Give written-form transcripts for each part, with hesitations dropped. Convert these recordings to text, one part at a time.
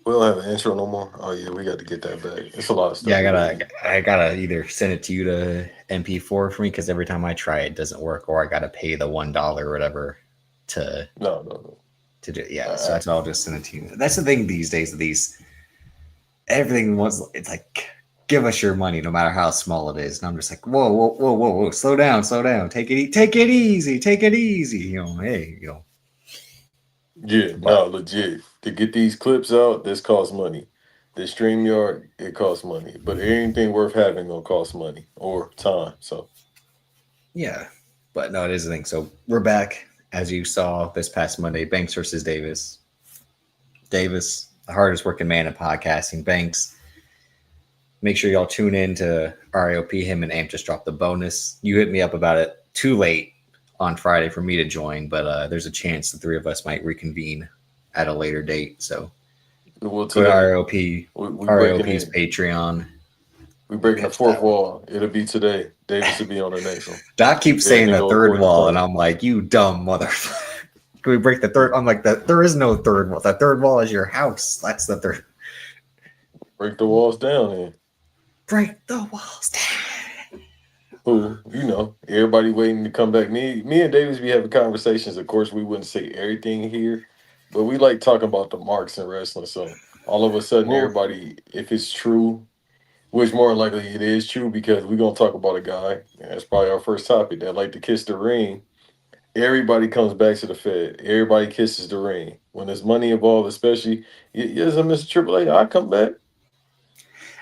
We don't have an intro no more. Oh yeah, we got to get that back. It's a lot of Yeah, stuff we did. I gotta either send it to you to MP4 for me because every time I try it doesn't work, or I gotta pay the $1 or whatever to No, no, no. to do. Yeah, so Uh, that's all. I'll just send it to you. That's the thing these days. Of these everything was it's like give us your money no matter how small it is, and I'm just like whoa, slow down, take it easy, take it easy. Hey, yeah, but no, legit. To get these clips out, this costs money. The StreamYard, it costs money. But anything worth having gonna cost money or time. So yeah, but no, it is the thing. So we're back as you saw this past Monday, Banks versus Davis. Davis, the hardest working man in podcasting. Banks, make sure y'all tune in to RIOP. Him and Amp just dropped the bonus. You hit me up about it too late on Friday for me to join, but there's a chance the three of us might reconvene at a later date. So well go to today RIOP, we breaking RIOP's it. Patreon. We breaking the Catch fourth that one. wall. It'll be today. Davis will be on the next one. Doc keeps saying Everything the go third according to wall, and plan. I'm like, you dumb motherfucker. Can we break the third? I'm like, there is no third wall. The third wall is your house. That's the third. Break the walls down then. Break the walls down. Who, everybody waiting to come back. Me and Davis be having conversations. Of course, we wouldn't say everything here, but we like talking about the marks in wrestling. So all of a sudden, Well, everybody, if it's true, which more likely it is true, because we're gonna talk about a guy, and that's probably our first topic, that like to kiss the ring. Everybody comes back to the Fed. Everybody kisses the ring. When there's money involved, especially, yes, Mr. Triple A, I come back.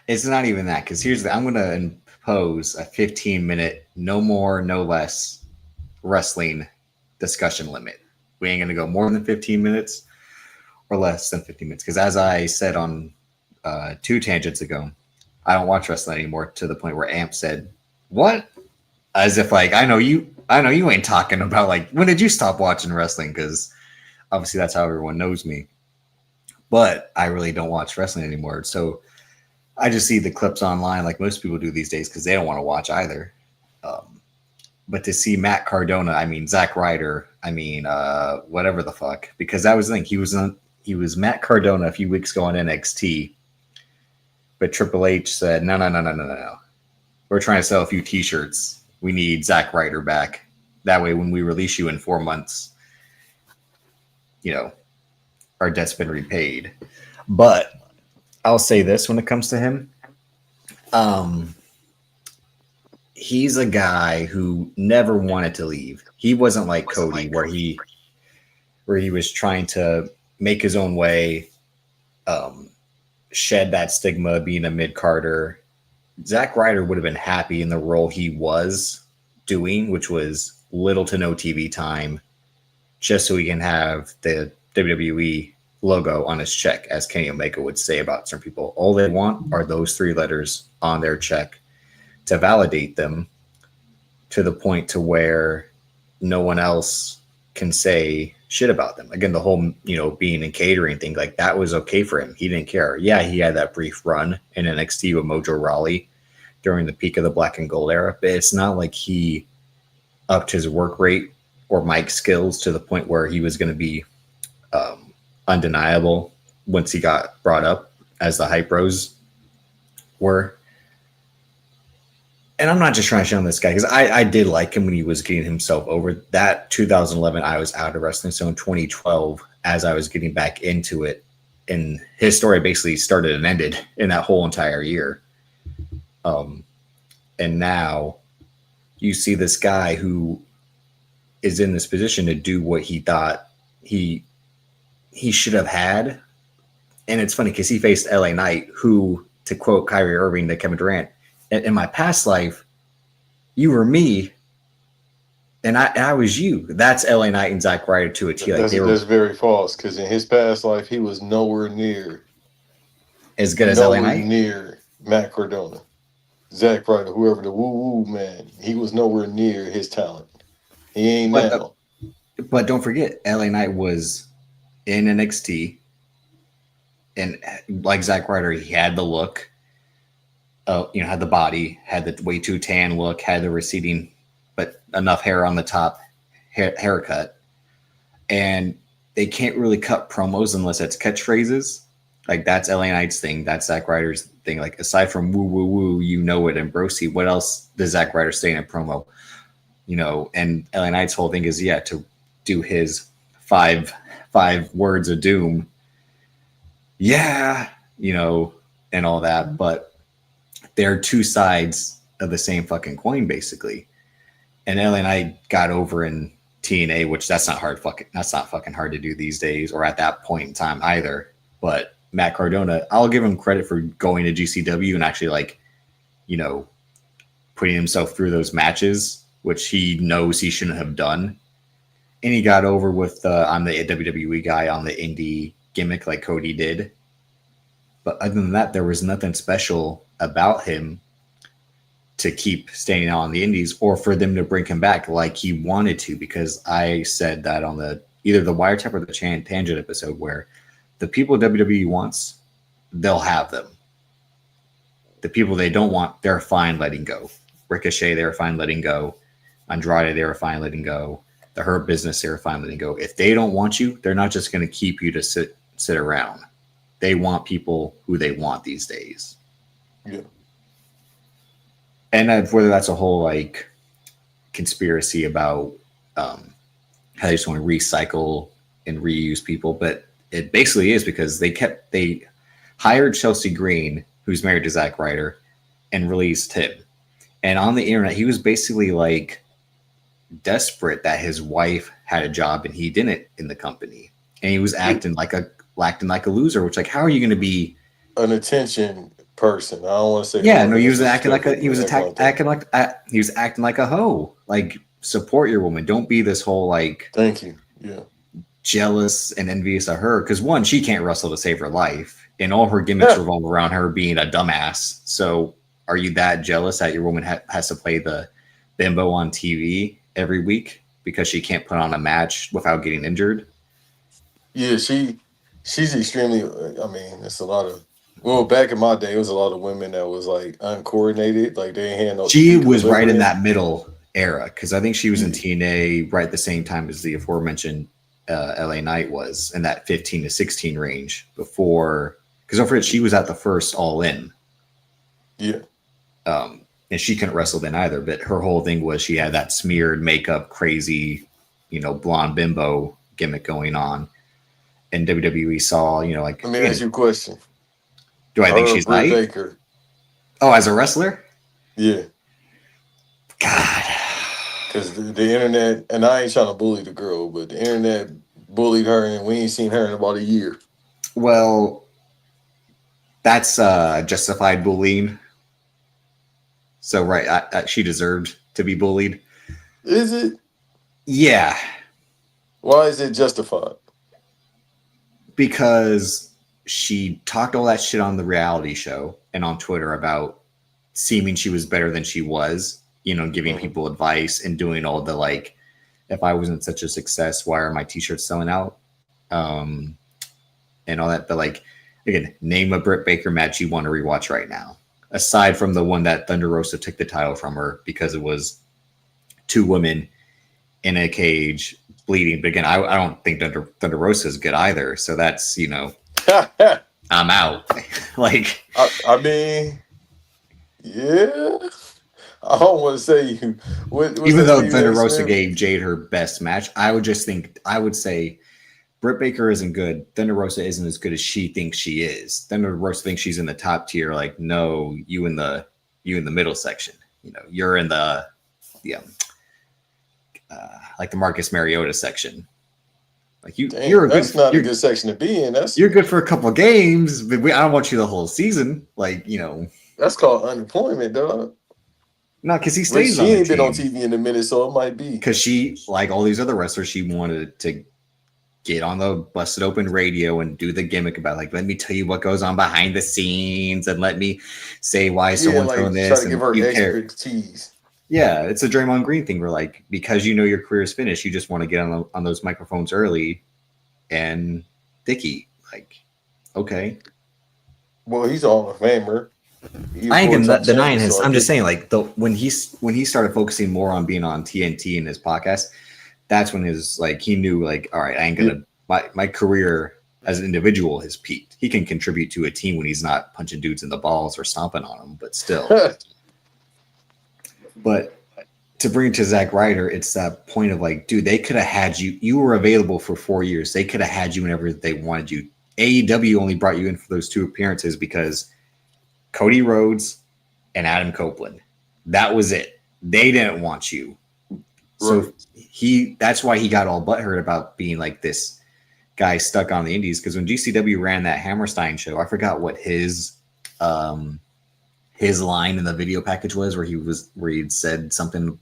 it's not even that because I'm going to impose a 15-minute, no more, no less wrestling discussion limit. We ain't going to go more than 15 minutes or less than 15 minutes because, as I said on two tangents ago, I don't watch wrestling anymore to the point where Amp said, "What?" As if like I know you ain't talking about like when did you stop watching wrestling? Because obviously that's how everyone knows me. But I really don't watch wrestling anymore. So I just see the clips online like most people do these days because they don't want to watch either. Um, but to see Matt Cardona, I mean Zack Ryder, I mean whatever the fuck, because that was the thing. He was Matt Cardona a few weeks ago on NXT, but Triple H said no. We're trying to sell a few T-shirts. We need Zack Ryder back. That way, when we release you in 4 months, you know our debt's been repaid. But I'll say this when it comes to him. Um, he's a guy who never wanted to leave. He wasn't like Cody where he was trying to make his own way, um, shed that stigma of being a mid carder. Zack Ryder would have been happy in the role he was doing, which was little to no TV time, just so he can have the WWE logo on his check, as Kenny Omega would say about certain people. All they want are those three letters on their check to validate them to the point to where no one else can say shit about them. Again, the whole, being in catering thing, like that was okay for him. He didn't care. Yeah, he had that brief run in NXT with Mojo Rawley during the peak of the black and gold era, but it's not like he upped his work rate or mic skills to the point where he was going to be um, undeniable once he got brought up as the hype bros were. And I'm not just trying to shit on this guy because I did like him when he was getting himself over. That 2011, I was out of wrestling. So in 2012, as I was getting back into it, and his story basically started and ended in that whole entire year. Um, and now you see this guy who is in this position to do what he thought he he should have had. And it's funny because he faced LA Knight, who, to quote Kyrie Irving to Kevin Durant, in my past life, you were me and I was you. That's LA Knight and Zack Ryder to a T. Like That's they were that's very false. Because in his past life, he was as good as LA nowhere Knight. near Matt Cardona, Zack Ryder, whoever the woo woo man. He was nowhere near his talent. He ain't But now. but don't forget, LA Knight was in NXT, and like Zack Ryder, he had the look. Had the body, had the way too tan look, had the receding, but enough hair on the top haircut, and they can't really cut promos unless it's catchphrases. Like that's LA Knight's thing. That's Zack Ryder's thing. Like aside from woo woo woo, you know it, and Brosi, what else does Zack Ryder say in a promo? You know, and LA Knight's whole thing is to do his five words of doom. Yeah, you know, and all that. But they're two sides of the same fucking coin, basically. And LA Knight got over in TNA, which that's not fucking hard to do these days, or at that point in time either. But Matt Cardona, I'll give him credit for going to GCW and actually like, you know, putting himself through those matches, which he knows he shouldn't have done. And he got over with I'm the WWE guy on the indie gimmick like Cody did. But other than that, there was nothing special about him to keep staying out on the indies or for them to bring him back like he wanted to, because I said that on either the Wiretap or the Tangent episode where the people WWE wants, they'll have them. The people they don't want, they're fine letting go. Ricochet, they were fine letting go. Andrade, they were fine letting go. The Hurt Business, they were fine letting go. If they don't want you, they're not just going to keep you to sit around. They want people who they want these days. Yeah. And whether that's a whole like conspiracy about how they just want to recycle and reuse people, but it basically is because they hired Chelsea Green, who's married to Zack Ryder, and released him. And on the internet, he was basically like desperate that his wife had a job and he didn't in the company, and he was acting like a loser. Which, like, how are you going to be an attention person? I don't want to say. Yeah, no, he was acting like a hoe. Like, support your woman. Don't be this whole like. Thank you. Yeah. Jealous and envious of her because one, she can't wrestle to save her life, and all her gimmicks revolve around her being a dumbass. So, are you that jealous that your woman has to play the bimbo on TV every week because she can't put on a match without getting injured? Yeah, she's extremely. I mean, it's a lot of. Well, back in my day, it was a lot of women that was like uncoordinated, like they ain't had no. She was right in that middle era because I think she was in TNA right at the same time as the aforementioned LA Knight was in that 15 to 16 range before. Because don't forget, she was at the first All In. Yeah. And she couldn't wrestle then either. But her whole thing was she had that smeared makeup, crazy, blonde bimbo gimmick going on. And WWE saw, like. Let me ask you a question. Do I think she's Britt Baker. Oh, as a wrestler? Yeah. God. Because the internet, and I ain't trying to bully the girl, but the internet bullied her, and we ain't seen her in about a year. Well, that's justified bullying. So, right, she deserved to be bullied. Is it? Yeah. Why is it justified? Because she talked all that shit on the reality show and on Twitter about seeming she was better than she was, giving people advice and doing all the like, if I wasn't such a success, why are my t-shirts selling out? And all that. But like, again, name a Britt Baker match you want to rewatch right now. Aside from the one that Thunder Rosa took the title from her because it was two women in a cage bleeding. But again, I don't think Thunder Rosa is good either. So that's, I'm out. Like, I mean, yeah. I don't want to say you. Even though Thunder Rosa gave Jade her best match, I would say Britt Baker isn't good. Thunder Rosa isn't as good as she thinks she is. Thunder Rosa thinks she's in the top tier. Like, no, you in the middle section. You're in the like the Marcus Mariota section. Like you're that's not a good section to be in. You're good for a couple of games, but I don't want you the whole season. Like, that's called unemployment, dog. No, because he stays on the team. She ain't been on TV in a minute, so it might be. Because she, like all these other wrestlers, she wanted to get on the Busted Open radio and do the gimmick about, like, let me tell you what goes on behind the scenes and let me say why someone's doing this. Try to give her expertise. Yeah, it's a Draymond Green thing where, like, because your career is finished, you just want to get on those microphones early and dicky. Like, okay. Well, he's all a famer. I ain't gonna deny his. I'm just saying, like, when he started focusing more on being on TNT and his podcast, that's when his, like, he knew, like, all right, I ain't gonna my career as an individual has peaked. He can contribute to a team when he's not punching dudes in the balls or stomping on them, but still. But to bring it to Zack Ryder, it's that point of like, dude, they could have had you. You were available for 4 years. They could have had you whenever they wanted you. AEW only brought you in for those 2 appearances because Cody Rhodes and Adam Copeland. That was it. They didn't want you. So Right. that's why he got all butthurt about being like this guy stuck on the indies. Because when GCW ran that Hammerstein show, I forgot what his line in the video package was, where he'd said something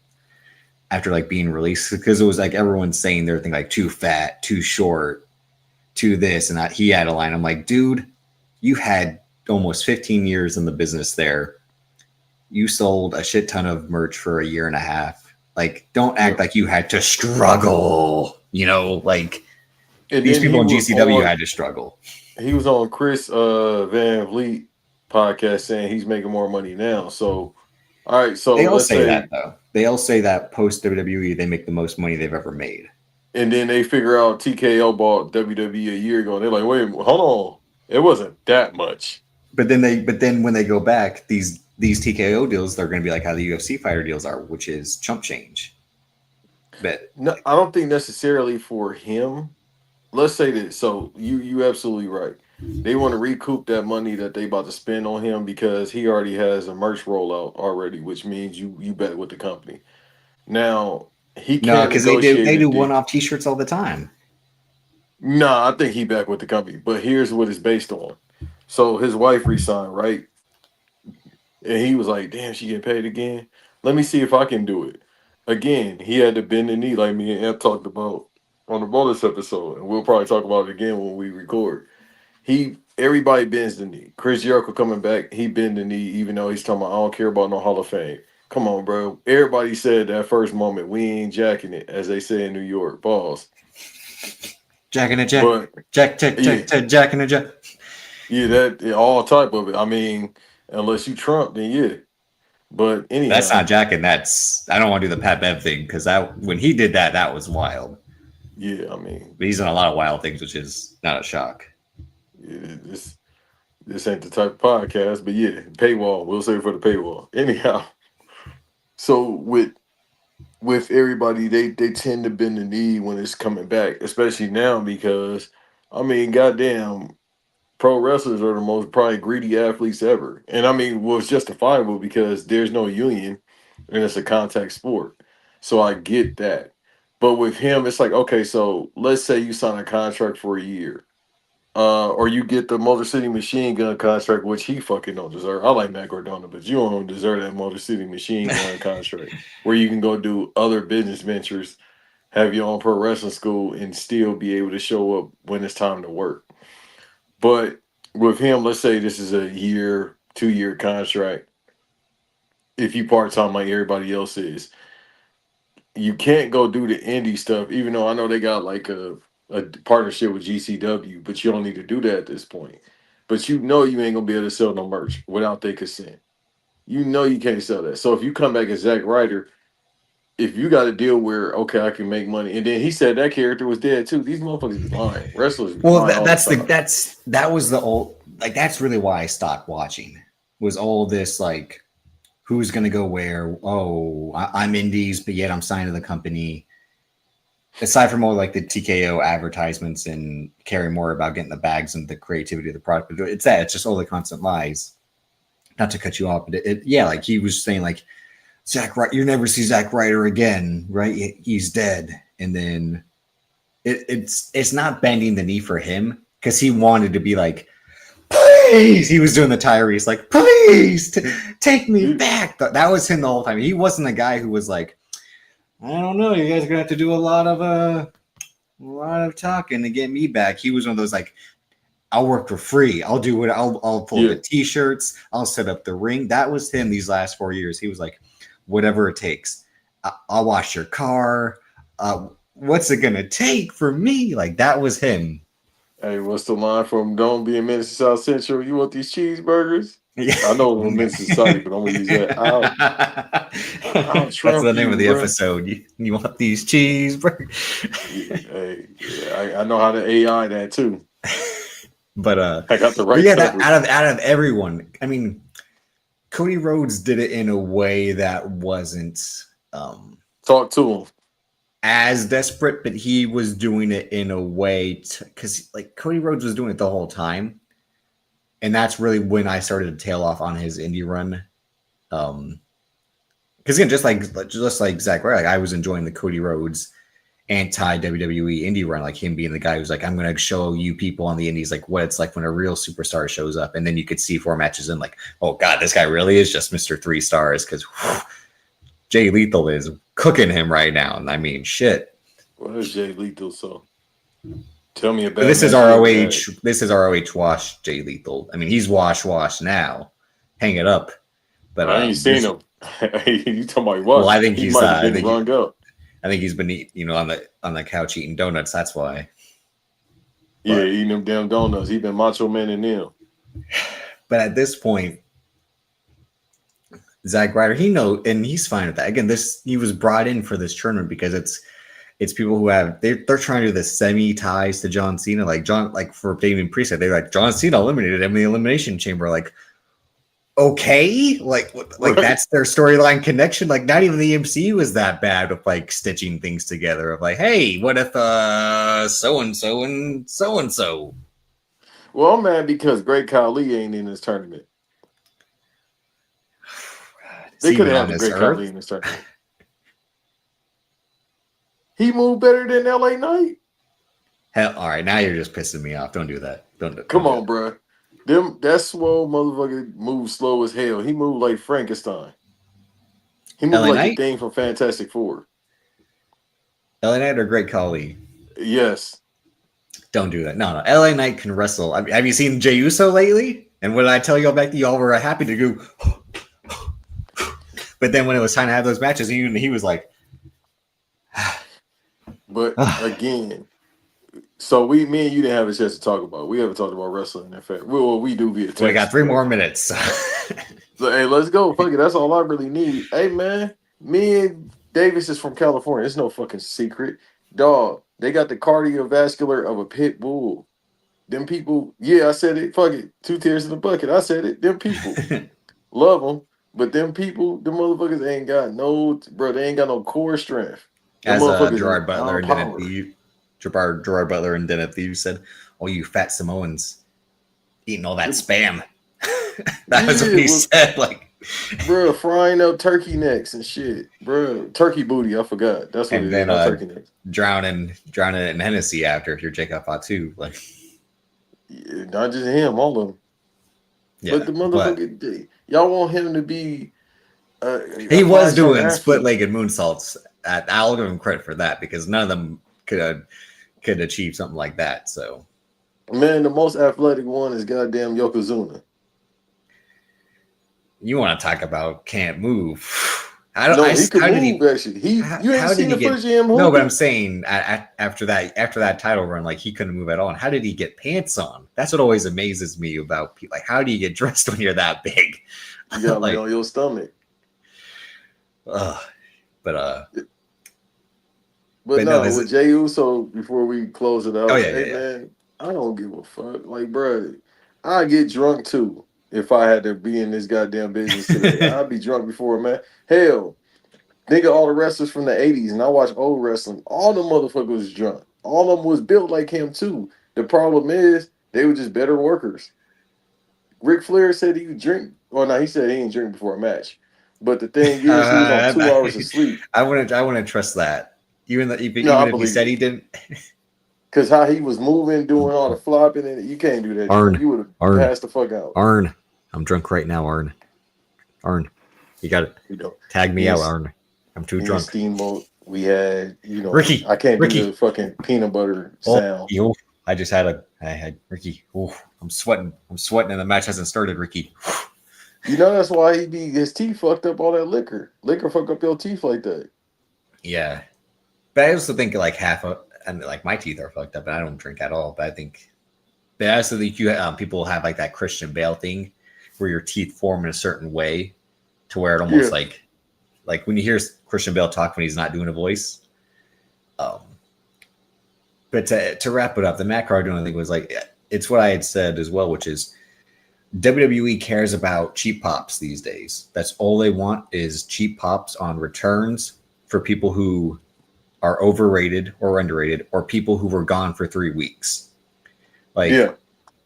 after like being released, because it was like everyone's saying their thing like too fat, too short, too this, and he had a line. I'm like, dude, you had almost 15 years in the business there. You sold a shit ton of merch for a year and a half. Like, don't act Yep. like you had to struggle. Like And these then people in GCW had to struggle. he was on Chris Van Vliet podcast saying he's making more money now. So all right, so They all let's say say, that though. They all say that post WWE they make the most money they've ever made. and then they figure out TKO bought WWE a year ago, and they're like, wait, hold on, it wasn't that much. But then when they go back, these TKO deals, they're going to be like how the UFC fighter deals are, which is chump change. But No, I don't think necessarily for him. Let's say this. So you absolutely right. They want to recoup that money that they about to spend on him because he already has a merch rollout already, which means you bet with the company. Now he no, can't because they do negotiate they a do deal. one off T-shirts all the time. Nah, I think he back with the company. But here's what it's based on. So his wife resigned, right? And he was like, damn, she get paid again. Let me see if I can do it. Again, he had to bend the knee like me and Amp talked about on the bonus episode. And we'll probably talk about it again when we record. Everybody bends the knee. Chris Jericho coming back, he bend the knee, even though he's talking about I don't care about no Hall of Fame. Come on, bro. Everybody said that first moment, we ain't jacking it, as they say in New York. Balls. Jack and a Jack, But Jack, Jack, yeah, Jack, Jack, Jack and a Jack. yeah, that yeah, all type of it. I mean, unless you Trump, then yeah. But That's not anyhow, jacking. That's I don't want to do the Pat Bev thing because that when he did that, that was wild. yeah, I mean, But he's done a lot of wild things, which is not a shock. yeah, this ain't the type of podcast, but yeah, paywall. We'll say for the paywall. Anyhow, so with everybody, they tend to bend the knee when it's coming back, especially now because I mean, goddamn, pro wrestlers are the most probably greedy athletes ever, and I mean, well, it's justifiable because there's no union and it's a contact sport, so I get that. But with him, it's like okay, so let's say you sign a contract for a year. Or you get the Motor City Machine Gun contract, which he fucking don't deserve. I like Matt Cardona, but you don't deserve that Motor City Machine Gun contract, where you can go do other business ventures, have your own pro wrestling school, and still be able to show up when it's time to work. But with him, let's say this is a year, 2 year contract. If you part time like everybody else is, you can't go do the indie stuff, even though I know they got like a partnership with GCW, but you don't need to do that at this point. But you know you ain't gonna be able to sell no merch without their consent. You know you can't sell that. So if you come back as Zack Ryder, if you got a deal where okay, I can make money, and then he said that character was dead too. These motherfuckers be lying. Wrestlers be Well, lying all the time. that was the old like that's really why I stopped watching was all this like who's gonna go where? Oh, I'm indies, but yet I'm signed to the company. Aside from all like the TKO advertisements and caring more about getting the bags and the creativity of the product, but it's just all the constant lies. Not to cut you off, but yeah, like he was saying, like Zack, you never see Zack Ryder again, right? He's dead, and then it's not bending the knee for him because he wanted to be like, please. He was doing the Tyrese, like, please take me Dude, back. That was him the whole time. He wasn't a guy who was like, I don't know, you guys are gonna have to do a lot of talking to get me back. He was one of those like, I'll work for free. I'll do what I'll pull yeah. the t-shirts. I'll set up the ring. That was him these last 4 years. He was like, whatever it takes. I'll wash your car. What's it gonna take for me? Like that was him. Hey, what's the line from Don't Be a Menace to South Central? You want these cheeseburgers? Yeah. I know it was Menace to Society, but I'm gonna use that. I'll That's trump the name of you, the bro. episode. You want these cheeseburgers? Yeah, hey, yeah, I know how to AI that too. I got the but right yeah, that coverage. out of everyone, I mean, Cody Rhodes did it in a way that wasn't um, Talk to him. as desperate, but he was doing it in a way because like Cody Rhodes was doing it the whole time, and that's really when I started to tail off on his indie run. Because again, just like Zach, right? Like I was enjoying the Cody Rhodes anti WWE indie run, like him being the guy who's like, I'm going to show you people on the indies like what it's like when a real superstar shows up, and then you could see 4 matches and like, oh god, this guy really is just Mister 3 stars because Jay Lethal is cooking him right now, and I mean, shit. What is Jay Lethal? So tell me a But bad match he ever had. This is ROH wash Jay Lethal. I mean, he's wash now. Hang it up. But I ain't seen this, him. You talking about well, what? He might have been rung up. I think he's been on the couch eating donuts. That's why. Yeah, But eating them damn donuts. He been Macho Man and them. but at this point, Zack Ryder, and he's fine with that. Again, he was brought in for this tournament because it's people who they're trying to do the semi ties to John Cena, like for Damien Priest, they're like John Cena eliminated him in the Elimination Chamber, like okay, like Right. that's their storyline connection. Like not even the MCU was that bad with like stitching things together. Of like, hey, what if so and so and so and so? Well, I'm mad because Great Khali ain't in this tournament. They could Even have on had the this Great Khali earth. in this tournament. He moved better than LA Knight. Hell, all right, now you're just pissing me off. Don't do that. Don't Come do on, it. bro. That swole motherfucker moved slow as hell. He moved like Frankenstein. He moved LA like the Knight, thing from Fantastic Four. LA Knight, or Great Khali. Yes. Don't do that. No. LA Knight can wrestle. I mean, have you seen Jey Uso lately? And when I tell y'all back, y'all were happy to go. But then when it was time to have those matches, he was like, But again, so me and you didn't have a chance to talk about it. We haven't talked about wrestling, in fact. Well, we do via text. we got 3 more minutes. So, hey, let's go. Fuck it. That's all I really need. Hey, man, me and Davis is from California. It's no fucking secret. Dog, they got the cardiovascular of a pit bull. Them people, yeah, I said it. Fuck it. 2 tears in the bucket. I said it. Them people. Love them. But them people, them motherfuckers ain't got they ain't got no core strength. Them As motherfuckers Gerard ain't Butler and power. Gerard Butler and Dennis Thieves said, "Oh, you fat Samoans eating all that spam." That was what he said. Like, bro, frying up turkey necks and shit, bro. Turkey booty, I forgot. That's what and it then is. Not turkey necks. drowning it in Hennessy after if you're Jacob Fatu. Like, Yeah, not just him, all of them. yeah, But the but motherfucker, y'all want him to be he a was five-star doing athlete. split-legged moonsaults. I'll give him credit for that because none of them could achieve something like that. So, Man, the most athletic one is goddamn Yokozuna. you want to talk about can't move? No, he could How did move. he? Actually, you ain't How did seen he the footage get? of him No, but hooping? I'm saying after that title run, like he couldn't move at all. And how did he get pants on? That's what always amazes me about people. Like, how do you get dressed when you're that big? You gotta lay Like, on your stomach. but But no, no, with Jey Uso, before we close it oh out, yeah, hey yeah. man, I don't give a fuck. Like, bro, I get drunk too if I had to be in this goddamn business today. I'd be drunk before a man. Hell, think of all the wrestlers from the 80s, and I watch old wrestling. All the motherfuckers was drunk. All of them was built like him too. The problem is they were just better workers. Ric Flair said he would drink. Well, no, he said he didn't drink before a match. But the thing is, he was on 2 hours of sleep. I wouldn't trust that. Even No, I if he believe said it. he didn't. Because how he was moving, doing all the flopping, and you can't do that drunk. Arn, You would have Arn, passed the fuck out. Arn. I'm drunk right now, Arn. Arn, you got it. You know, Tag me me out, and, Arn. I'm too me and drunk. Steamboat, we had, Ricky, I can't do the Ricky. fucking peanut butter Oh, sound. yo, I had Ricky. Oh, I'm sweating, and the match hasn't started, Ricky. You know that's why his teeth fucked up all that liquor. Liquor fuck up your teeth like that. Yeah, but I also think like and like my teeth are fucked up, and I don't drink at all. But I also think people have like that Christian Bale thing, where your teeth form in a certain way, to where it almost Yeah. like when you hear Christian Bale talk when he's not doing a voice. But to wrap it up, the Matt Cardona thing was like it's what I had said as well, which is WWE cares about cheap pops these days. That's all they want is cheap pops on returns for people who are overrated or underrated or people who were gone for 3 weeks. Like, Yeah.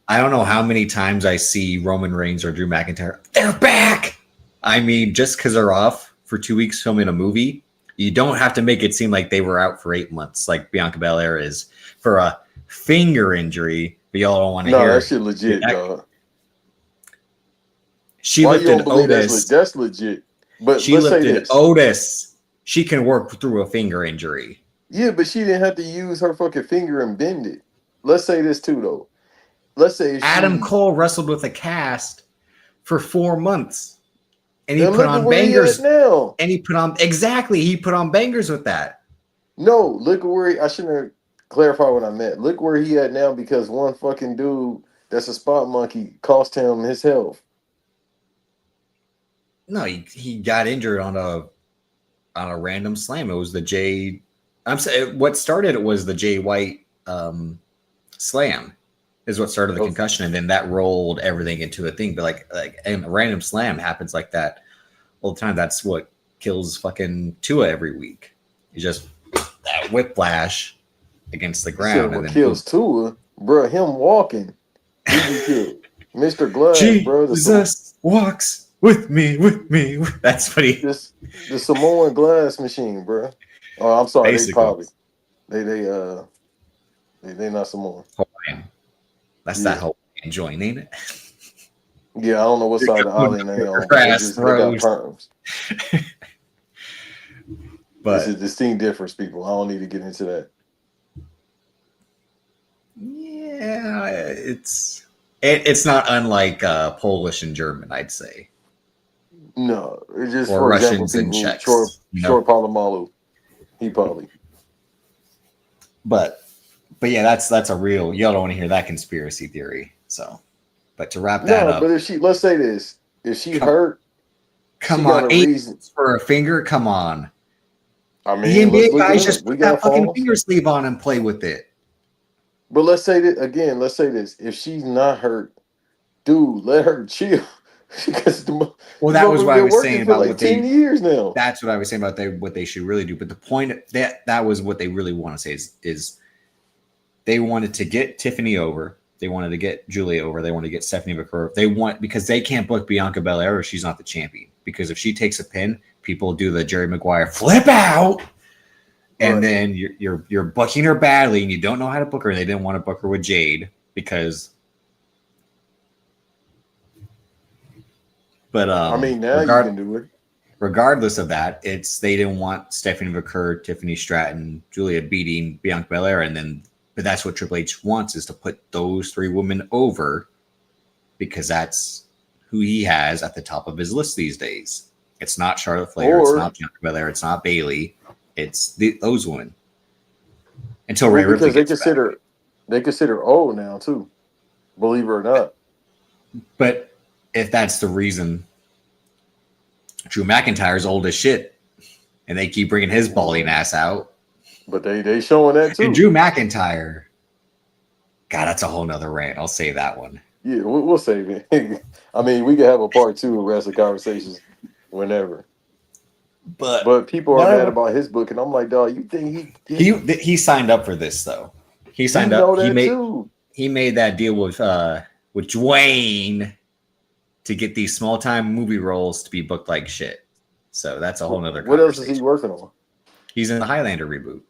I don't know how many times I see Roman Reigns or Drew McIntyre. They're back. I mean, just because they're off for 2 weeks filming a movie, you don't have to make it seem like they were out for 8 months, like Bianca Belair is for a finger injury. But y'all don't want to No, that hear shit legit, dog. She Why you don't lifted believe Otis. that's legit? But She let's say lifted this. Otis. She can work through a finger injury. Yeah, but she didn't have to use her fucking finger and bend it. Let's say this too, though. Let's say Adam she Cole wrestled with a cast for 4 months, and he and put look at on where he at bangers. now. And he put on exactly. He put on bangers with that. No, look at where I shouldn't have clarified what I meant. Look where he at now because one fucking dude that's a spot monkey cost him his health. No, he got injured on a random slam. It was the Jay. I'm saying what started it was the Jay White slam is what started the Oh, concussion, and then that rolled everything into a thing. But like and a random slam happens like that all the time. That's what kills fucking Tua every week. You just that whiplash against the you said ground, and what then boom. kills Tua, bro? Him walking, he can kill Mr. Glass, bro. Jesus walks with me, with me. That's what he This the Samoan glass machine, bro. Oh, I'm sorry, they basically. probably they not Samoan. Hawaiian. That's that Yeah, Hawaiian joint, ain't it? yeah. I don't know what You're side of the going island they to on, but grass they got throws. perms. It's a But distinct difference, people. I don't need to get into that. yeah, it's not unlike Polish and German, I'd say, No, it's just or for example, Russians and people short Czechs, you know. short Palomalu. He probably But yeah, that's a real. Y'all don't want to hear that conspiracy theory. So, but to wrap that no, but up, if she let's say this, if she come hurt, she come got on, a eight reason. for a finger. Come on, I the mean, let's NBA look at guys us. just We put that got fucking falls. finger sleeve on and play with it. But let's say that again. Let's say this: if she's not hurt, dude, let her chill. Because Well, this that was motherfucker what I been was saying working for about like what 10 years now. that's what I was saying about what they should really do. But the point that was what they really want to say is they wanted to get Tiffany over. They wanted to get Julia over. They wanted to get Stephanie McCurry. Because they can't book Bianca Belair if she's not the champion. Because if she takes a pin, people do the Jerry Maguire flip out, and Right. then you're booking her badly, and you don't know how to book her. They didn't want to book her with Jade because. But I mean, now you can do it. regardless of that, they didn't want Stephanie McCurry, Tiffany Stratton, Julia beating Bianca Belair, but that's what Triple H wants is to put those three women over because that's who he has at the top of his list these days. It's not Charlotte Flair, it's Or not Bianca Belair, it's not Bayley, it's those women until well, Rhea Ripley because gets back. they consider old now too. Believe it or not. But if that's the reason, Drew McIntyre's old as shit, and they keep bringing his balding ass out. But they showing that And too. Drew McIntyre, God, that's a whole nother rant. I'll say that one. Yeah, we'll save it. I mean, we can have a part two of wrestling conversations whenever. But But people are mad about his book, and I'm like, dog, you think he signed up for this though. He he signed up. know that too? He made that deal with Dwayne to get these small time movie roles to be booked like shit. So that's a whole nother What else is he conversation. working on? He's in the Highlander reboot.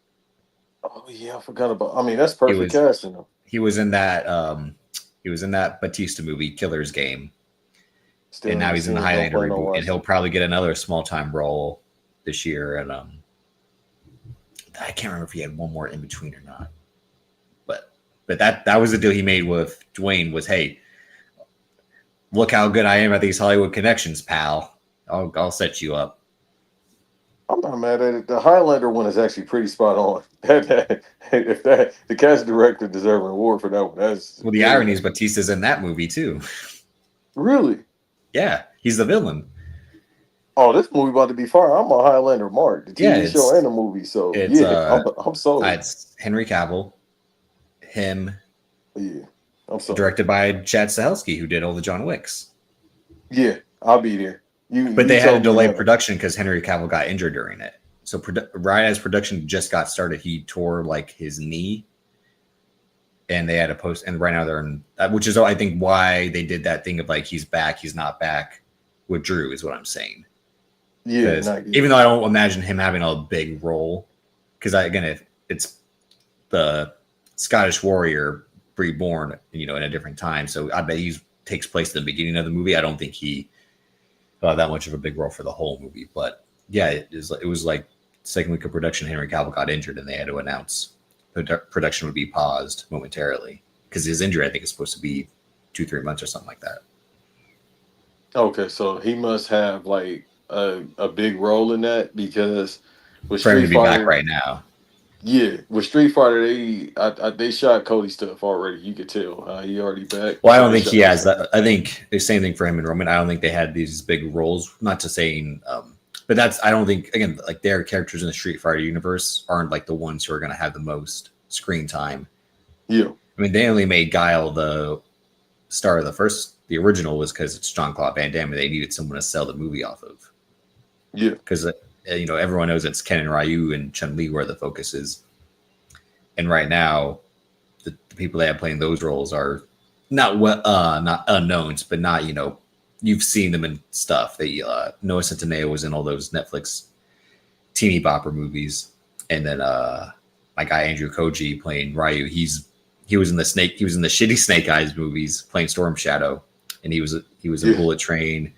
Oh yeah, I forgot about. I mean, that's He perfect was casting. he was in that Batista movie, Killer's Game. Still And now ain't he's in seen the it. Don't Highlander plan on reboot, and watching. he'll probably get another small time role this year. And I can't remember if he had one more in between or not. But that was the deal he made with Dwayne was, hey, look how good I am at these Hollywood connections, pal. I'll set you up. I'm not mad at it. The Highlander one is actually pretty spot on. If the cast director deserves an award for that one. That's Well, the irony is Batista's in that movie too. really. Yeah, he's the villain. Oh, this movie about to be fire. I'm a Highlander Mark, the Yeah, TV show and the movie. So it's yeah, I'm sold. it's Henry Cavill, him, Yeah, I'm sorry. directed by Chad Stahelski, who did all the John Wicks. Yeah, I'll be there. But You they had to told me delay now. production because Henry Cavill got injured during it. So right as production just got started, he tore like his knee, and they had to post. And right now they're in, which is I think why they did that thing of like he's back, he's not back with Drew is what I'm saying. Yeah, Because not even yet. though I don't imagine him having a big role, because again, if it's the Scottish warrior reborn, in a different time, so I bet he takes place at the beginning of the movie. I don't think he that much of a big role for the whole movie, but yeah, it was like second week of production, Henry Cavill got injured, and they had to announce production would be paused momentarily because his injury, I think, is supposed to be 2-3 months or something like that Okay, so he must have like a big role in that because with for him Street to be back Fighter, right now. yeah, with Street Fighter, they shot Cody stuff already. You could tell he already back, Well, I so don't they think he shot his has stuff. that. I think the same thing for him and Roman. I don't think they had these big roles. Not to saying, but I don't think again like their characters in the Street Fighter universe aren't like the ones who are going to have the most screen time. Yeah, I mean, they only made Guile the star of the original was because it's Jean Claude Van Damme and they needed someone to sell the movie off of. yeah, Because everyone knows it's Ken and Ryu and Chun Li where the focus is, and right now the people that have playing those roles are not unknowns, but not you've seen them in stuff. They Noah Centineo was in all those Netflix teeny bopper movies, and then my guy Andrew Koji playing Ryu. He was in the shitty Snake Eyes movies playing Storm Shadow, and he was in yeah. Bullet Train,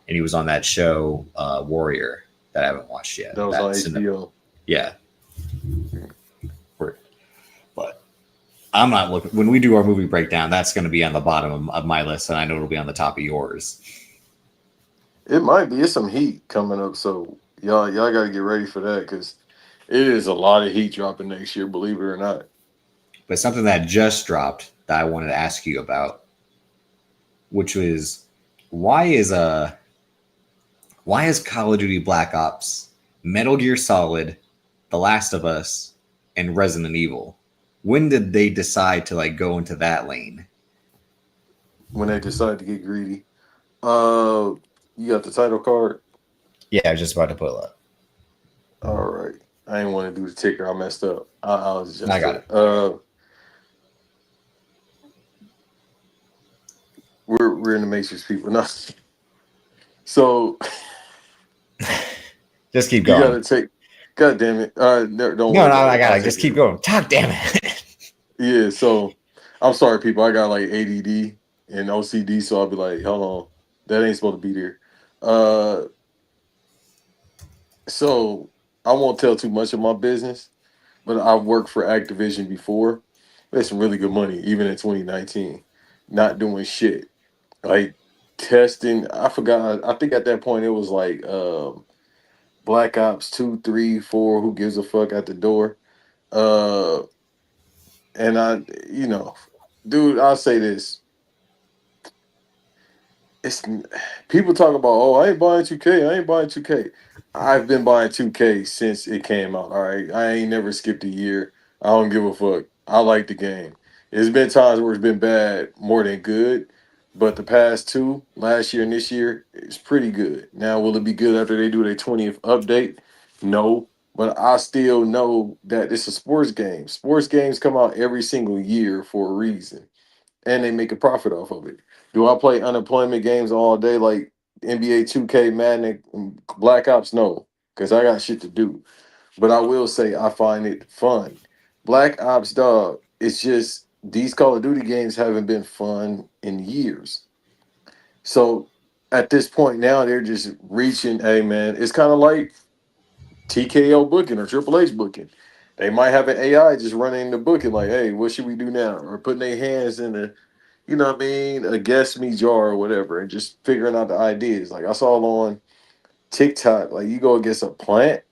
and he was on that show Warrior that I haven't watched yet. That was on That's in the HBO. yeah. But I'm not looking when we do our movie breakdown. That's going to be on the bottom of my list, and I know it'll be on the top of yours. It might be. It's some heat coming up, so y'all got to get ready for that because it is a lot of heat dropping next year. Believe it or not. But something that just dropped that I wanted to ask you about, which was why is uh why is Call of Duty Black Ops, Metal Gear Solid, The Last of Us, and Resident Evil? When did they decide to like go into that lane? When they decide to get greedy. Uh, you got the title card. Yeah, I was just about to pull up. All right. I didn't want to do the ticker. I messed up. I was I just got it. we're in the Matrix, people. No. So Just keep you going. gotta take. God damn it. No, don't No, worry no, about I it. got I'll it. take Just care keep of it. going. Talk, damn it. Yeah. So I'm sorry, people. I got like ADD and OCD, so I'll be like, hold on, that ain't supposed to be there. Uh, so I won't tell too much of my business, but I've worked for Activision before. Made some really good money, even in 2019. Not doing shit like testing. I forgot. I think at that point it was like Black Ops 2, 3, 4. Who gives a fuck at the door? Uh, and you know, dude, I'll say this. It's people talk about, oh, I ain't buying 2K. I ain't buying 2K. I've been buying 2K since it came out. All right. I ain't never skipped a year. I don't give a fuck. I like the game. There's been times where it's been bad more than good, but the past two, last year and this year, it's pretty good. Now, will it be good after they do their 20th update? No. But I still know that it's a sports game. Sports games come out every single year for a reason and they make a profit off of it. Do I play unemployment games all day like NBA 2K, Madden, and Black Ops? No, because I got shit to do. But I will say I find it fun. Black Ops, dog, it's just these Call of Duty games haven't been fun in years. So at this point now, they're just reaching, hey man, it's kind of like TKO booking or Triple H booking. They might have an AI just running the booking, like, hey, what should we do now? Or putting their hands in the what I mean, a guess me jar or whatever, and just figuring out the ideas. Like I saw on TikTok, like you go against a plant,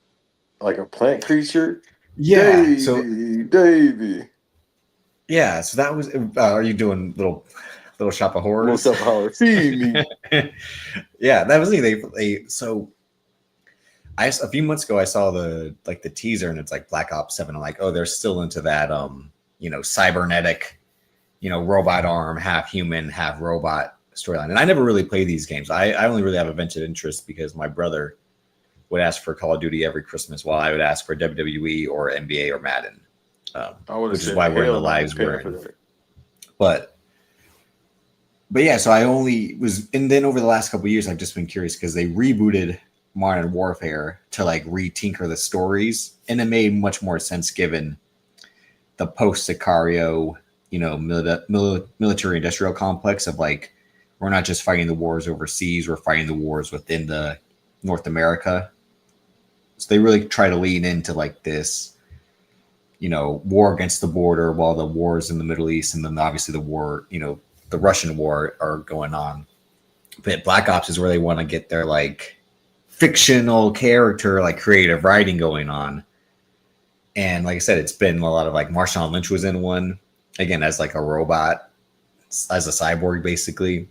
like a plant creature, Yeah. Davy, So that was. Are you doing little shop of little horrors? shop of horror, feed me. Yeah, that was the they so a few months ago I saw the teaser and it's like Black Ops 7. I'm like, oh, they're still into that cybernetic robot arm, half human, half robot storyline. And I never really played these games. I only really have a vested interest because my brother would ask for Call of Duty every Christmas, while I would ask for WWE or NBA or Madden, I would have which is said why we're in the hell no, I lives ain't we're paying for in. that. But yeah, so I only was, and then over the last couple of years, I've just been curious because they rebooted Modern Warfare to like retinker the stories, and it made much more sense given the post Sicario, military industrial complex of like we're not just fighting the wars overseas, we're fighting the wars within the North America. So they really try to lean into like this, war against the border while the wars in the Middle East and then obviously the war, the Russian war are going on. But Black Ops is where they want to get their like fictional character, like creative writing going on. And like I said, it's been a lot of like Marshawn Lynch was in one again as like a robot, as a cyborg basically.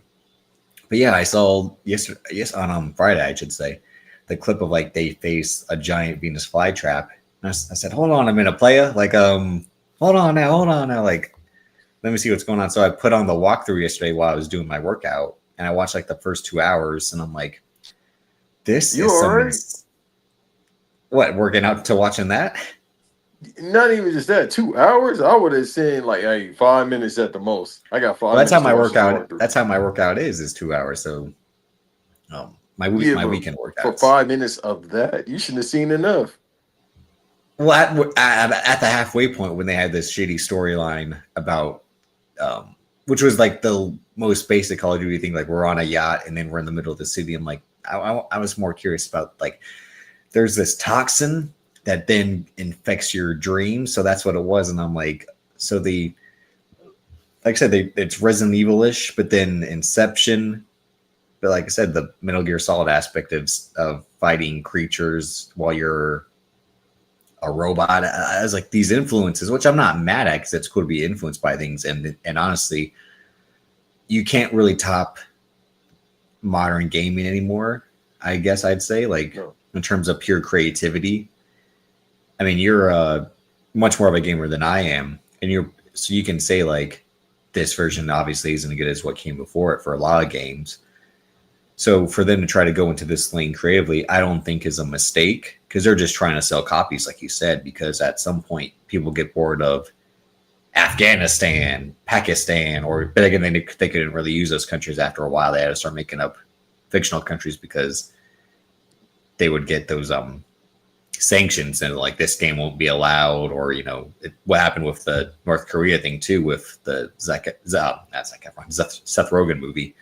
But yeah, I saw yesterday, yes, on Friday, I should say, the clip of like they face a giant Venus flytrap. And I said, "Hold on a minute, playa. Like, hold on now. Like, let me see what's going on." So I put on the walkthrough yesterday while I was doing my workout, and I watched like the first 2 hours, and I'm like, "This You is all some right? what working out to watching that." Not even just that. 2 hours? I would have said like, hey, 5 minutes at the most. I got Well, five that's how minutes to my watch this workout. walkthrough. That's how my workout is 2 hours. So Yeah, my but weekend for workouts. 5 minutes of that, you shouldn't have seen enough. Well, at the halfway point when they had this shitty storyline about, which was like the most basic Call of Duty thing, like we're on a yacht and then we're in the middle of the city. I'm like, I was more curious about like, there's this toxin that then infects your dreams, so that's what it was. And I'm like, so like I said, it's Resident Evil-ish, but then Inception. But like I said, the Metal Gear Solid aspect of fighting creatures while you're a robot. I was like these influences, which I'm not mad at because it's cool to be influenced by things. And honestly, you can't really top modern gaming anymore. I guess I'd say like No. in terms of pure creativity. I mean, you're much more of a gamer than I am, and so you can say like this version obviously isn't as good as what came before it for a lot of games. So for them to try to go into this lane creatively, I don't think is a mistake because they're just trying to sell copies, like you said, because at some point people get bored of Afghanistan, Pakistan, but again, they couldn't really use those countries after a while. They had to start making up fictional countries because they would get those sanctions and like this game won't be allowed, or what happened with the North Korea thing too, with the Seth Rogen movie.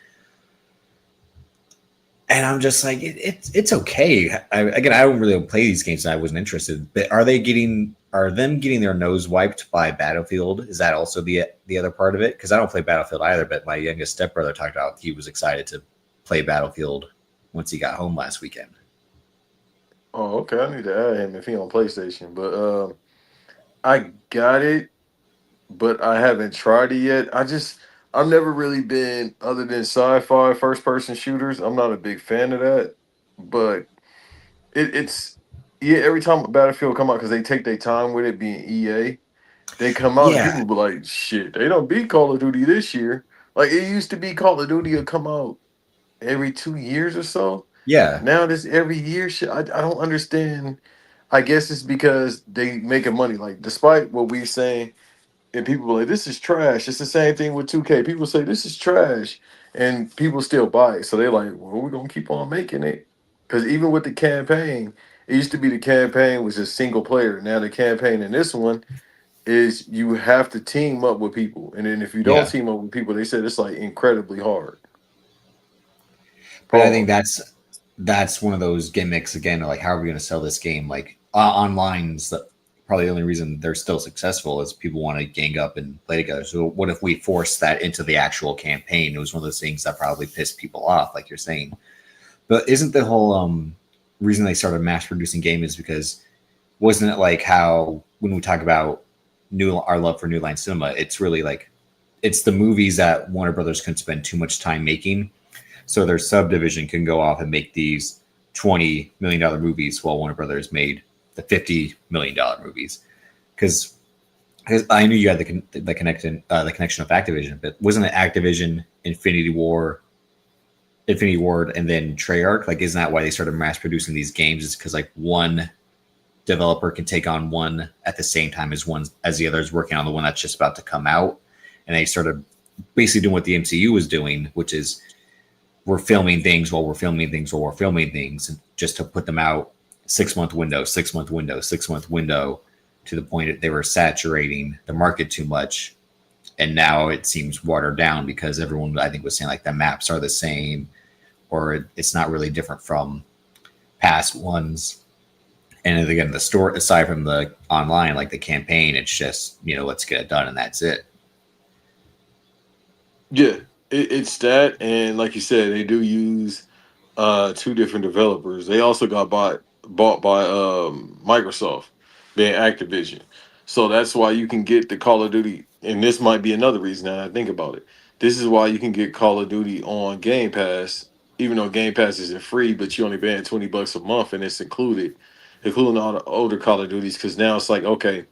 And I'm just like, it's okay. Again, I don't really play these games, and I wasn't interested. But are them getting their nose wiped by Battlefield? Is that also the other part of it? Because I don't play Battlefield either. But my youngest stepbrother talked about he was excited to play Battlefield once he got home last weekend. Oh, okay. I need to add him if he on PlayStation. But I got it, but I haven't tried it yet. I've never really been other than sci-fi first person shooters. I'm not a big fan of that. But it's yeah, every time Battlefield come out because they take their time with it being EA, they come out and Yeah, people be like, shit, they don't beat Call of Duty this year. Like it used to be Call of Duty would come out every 2 years or so. yeah, Now this every year shit. I don't understand. I guess it's because they making money. Like despite what we're saying, and people be like, this is trash. It's the same thing with 2K. People say this is trash, and people still buy it. So they're like, well, we're gonna keep on making it. Because even with the campaign, it used to be the campaign was just single player. Now the campaign in this one is you have to team up with people, and then if you don't yeah. team up with people, they said it's like incredibly hard. But I think Pause. that's one of those gimmicks again. Like, how are we going to sell this game? Like online's probably the only reason they're still successful is people want to gang up and play together. So what if we force that into the actual campaign? It was one of those things that probably pissed people off, like you're saying. But isn't the whole reason they started mass producing game is because wasn't it like how when we talk about our love for New Line Cinema, it's really like it's the movies that Warner Brothers couldn't spend too much time making, so their subdivision can go off and make these $20 million movies while Warner Brothers made the $50 million movies. Because 'Cause I knew you had the connection of Activision, but wasn't it Activision, Infinity Ward, and then Treyarch? Like, isn't that why they started mass producing these games? Is because like one developer can take on one at the same time as the other is working on the one that's just about to come out, and they started basically doing what the MCU was doing, which is we're filming things while we're filming things while we're filming things, and just to put them out 6 month window, 6 month window, 6 month window, to the point that they were saturating the market too much. And now it seems watered down because everyone, I think, was saying like the maps are the same, or it's not really different from past ones. And again, the store, aside from the online, like the campaign, it's just, let's get it done and that's it. Yeah, it's that, and like you said, they do use two different developers. They also got bought by Microsoft, being Activision. So that's why you can get the Call of Duty, and this might be another reason that I think about it. This is why you can get Call of Duty on Game Pass, even though Game Pass isn't free, but you only paying $20 a month, and it's including all the older Call of Duties. Because now it's like, okay,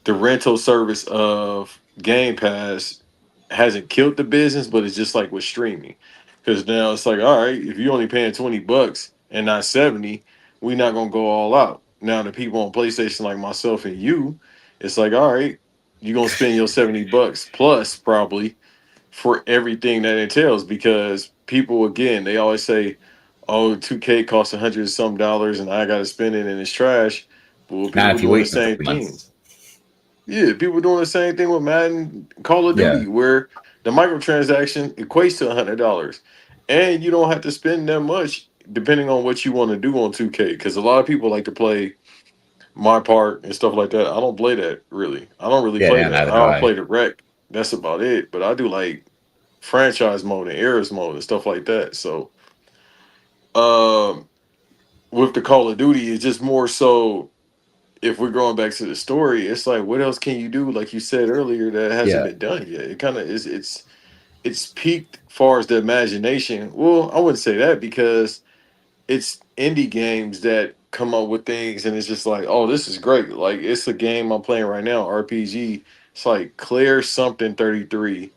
the rental service of Game Pass hasn't killed the business, but it's just like with streaming. Because now it's like, all right, if you're only paying $20 and not 70, we're not gonna go all out. Now the people on PlayStation like myself and you, it's like, all right, you're gonna spend your $70 plus probably for everything that entails because people again, they always say, oh, 2K costs 100 and some dollars and I gotta spend it and it's trash. Well, Not people if you doing the wait the same 3 months. thing. Yeah, people doing the same thing with Madden Call of Yeah. Duty, where the microtransaction equates to $100, and you don't have to spend that much depending on what you want to do on 2K. Because a lot of people like to play my part and stuff like that. I don't play that really. I don't really Yeah, play yeah, that. neither do I'll I. play the rec. That's about it. But I do like franchise mode and eras mode and stuff like that. So, um, with the Call of Duty, it's just more so if we're going back to the story, it's like what else can you do? Like you said earlier, that hasn't Yeah. been done yet. It kind of is. It's peaked far as the imagination. Well, I wouldn't say that because it's indie games that come up with things, and it's just like, oh, this is great. Like it's a game I'm playing right now, RPG. It's like Clear something 33.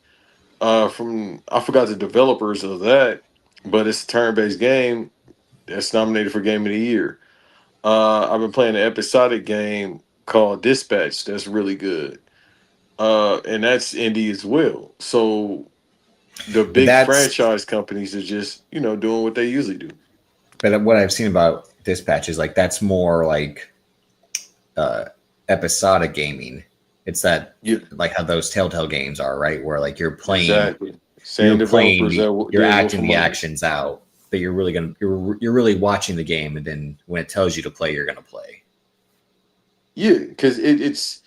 From I forgot the developers of that, but it's a turn-based game that's nominated for Game of the Year. I've been playing an episodic game called Dispatch. That's really good. And that's indie as well. So the But big that's franchise companies are just, doing what they usually do. but what I've seen about Dispatch is like that's more like uh episodic gaming. It's that Yeah, like how those Telltale games are, right? Where like exactly. you're Same playing developers that the you're did Wolf acting the Among Us. actions out, but you're really watching the game, and then when it tells you to play, you're gonna play. Yeah, because it's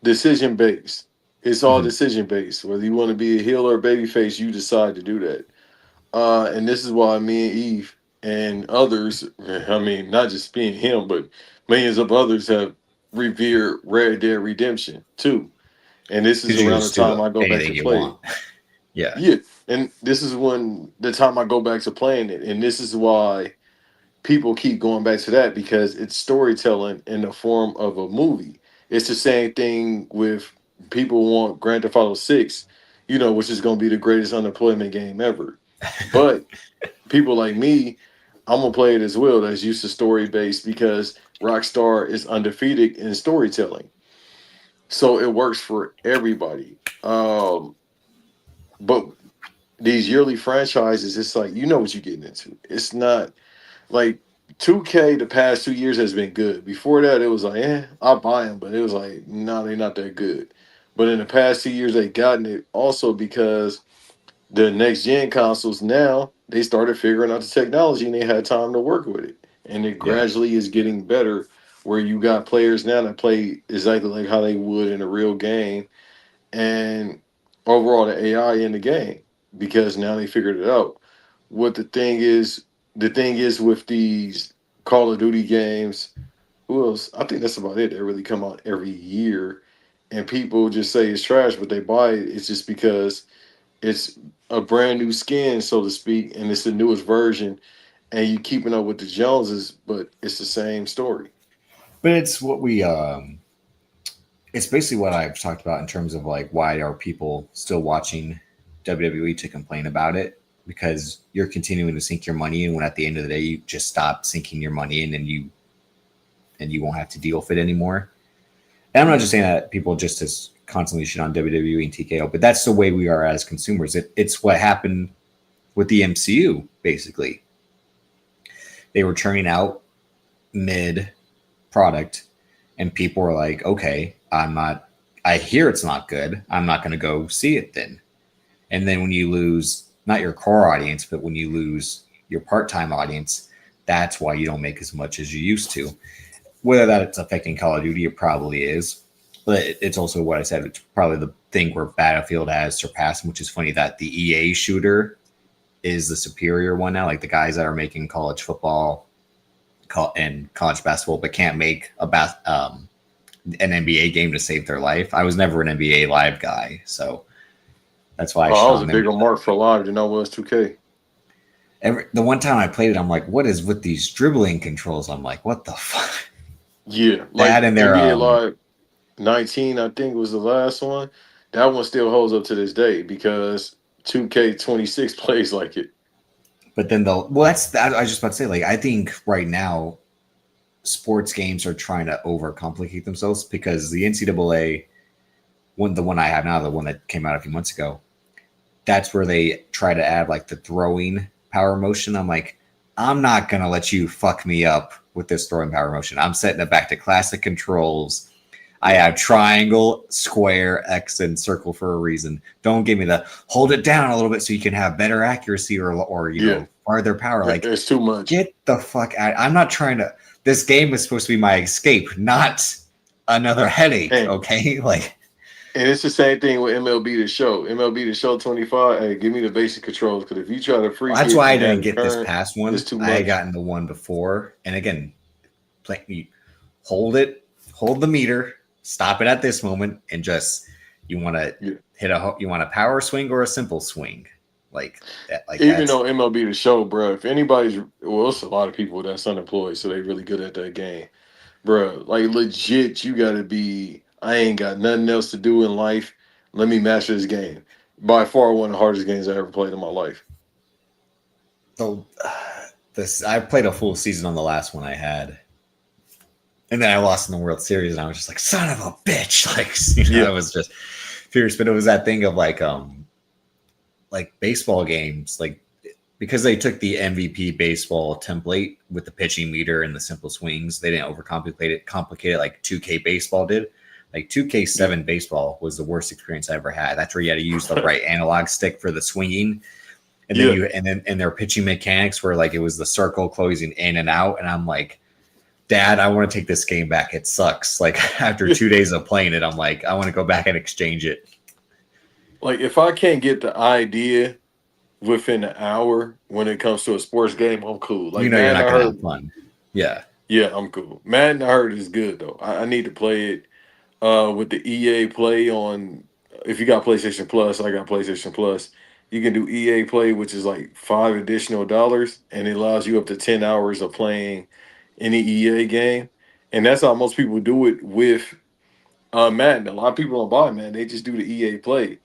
decision based. It's all Mhm. decision based. Whether you want to be a heel or a baby face, you decide to do that. And this is why me and Eve and others, I mean, not just being him, but millions of others have revered Red Dead Redemption too. And this is Because you can around the just do time I go back anything to you play want. it. Yeah. Yeah, and this is when the time I go back to playing it, and this is why people keep going back to that because it's storytelling in the form of a movie. It's the same thing with people want Grand Theft Auto 6, which is going to be the greatest unemployment game ever. But people like me, I'm gonna play it as well. That's used to story based because Rockstar is undefeated in storytelling, so it works for everybody. But these yearly franchises, it's like you know what you're getting into. It's not like 2K. The past 2 years has been good. Before that, it was like, I'll buy them, but it was like, no, they're not that good. But in the past 2 years, they've gotten it also because the next gen consoles now they started figuring out the technology and they had time to work with it, and it Yeah. gradually is getting better. Where you got players now that play exactly like how they would in a real game, and overall the AI in the game because now they figured it out. What the thing is with these Call of Duty games. Who else? I think that's about it. They really come out every year, and people just say it's trash, but they buy it. It's just because it's a brand new skin, so to speak, and it's the newest version, and you keeping up with the Joneses, but it's the same story. But it's what we It's basically what I've talked about in terms of like why are people still watching WWE to complain about it, because you're continuing to sink your money in when at the end of the day you just stop sinking your money in, and you won't have to deal with it anymore. And I'm not just saying that people just as constantly shit on WWE and TKO, but that's the way we are as consumers. It's what happened with the MCU. Basically, they were churning out mid product, and people were like, okay, I'm not, I hear it's not good, I'm not going to go see it then. And then when you lose not your core audience, but when you lose your part-time audience, that's why you don't make as much as you used to. Whether that's affecting Call of Duty, it probably is, but it's also what I said, it's probably the thing where Battlefield has surpassed, which is funny that the EA shooter is the superior one now. Like the guys that are making college football and college basketball, but can't make an NBA game to save their life. I was never an NBA live guy, so that's why I Oh, shit I was a on them. bigger mark for live than I was 2K. The one time I played it, I'm like, what is with these dribbling controls? I'm like, what the fuck? Yeah, That like and their NBA Live 19, I think was the last one. That one still holds up to this day because 2K26 plays like it. but then the well, that's that. I was just about to say, like, I think right now sports games are trying to overcomplicate themselves because the NCAA one, the one I have now, the one that came out a few months ago, that's where they try to add like the throwing power motion. I'm like, I'm not gonna let you fuck me up with this throwing power motion. I'm setting it back to classic controls. I Yeah, have triangle, square, X, and circle for a reason. Don't give me the hold it down a little bit so you can have better accuracy or yeah, farther power. Like, it's too much. get the fuck out. I'm not trying to. This game is supposed to be my escape, not another headache. And Okay, like and it's the same thing with MLB The Show. MLB The Show 25. Hey, give me the basic controls because if you try to freak that's it why I and add didn't a get this turn, past it's one. too I had much. gotten the one before, and again, play, you hold it, hold the meter, stop it at this moment, and just you want to Yeah. you want a power swing or a simple swing, like that, like Even that's though MLB The Show, bro, if anybody's, well, it's a lot of people that's unemployed, so they really good at that game. Bro, like legit, you gotta be. I ain't got nothing else to do in life. Let me master this game. By far, one of the hardest games I ever played in my life. the this. I played a full season on the last one I had, and then I lost in the World Series, and I was just like, son of a bitch, like I Yeah, was just fierce. But it was that thing of like baseball games, like because they took the MVP baseball template with the pitching meter and the simple swings, they didn't complicate it like 2K baseball did. Like yeah, 2K7 baseball was the worst experience I ever had. That's where you had to use the right analog stick for the swinging. And then yeah. their pitching mechanics were like it was the circle closing in and out. And I'm like, Dad, I want to take this game back. It sucks. Like after 2 days of playing it, I'm like, I want to go back and exchange it. Like if I can't get the idea within an hour when it comes to a sports game, I'm cool. You Like know you're Madden, not I gonna have heard. fun. Yeah. Yeah, I'm cool. Madden, I heard is good though. I need to play it with the EA Play on. If you got PlayStation Plus, I got PlayStation Plus. You can do EA Play, which is like $5 additional, and it allows you up to 10 hours of playing any EA game. And that's how most people do it with Madden. A lot of people don't buy Madden; they just do the EA Play.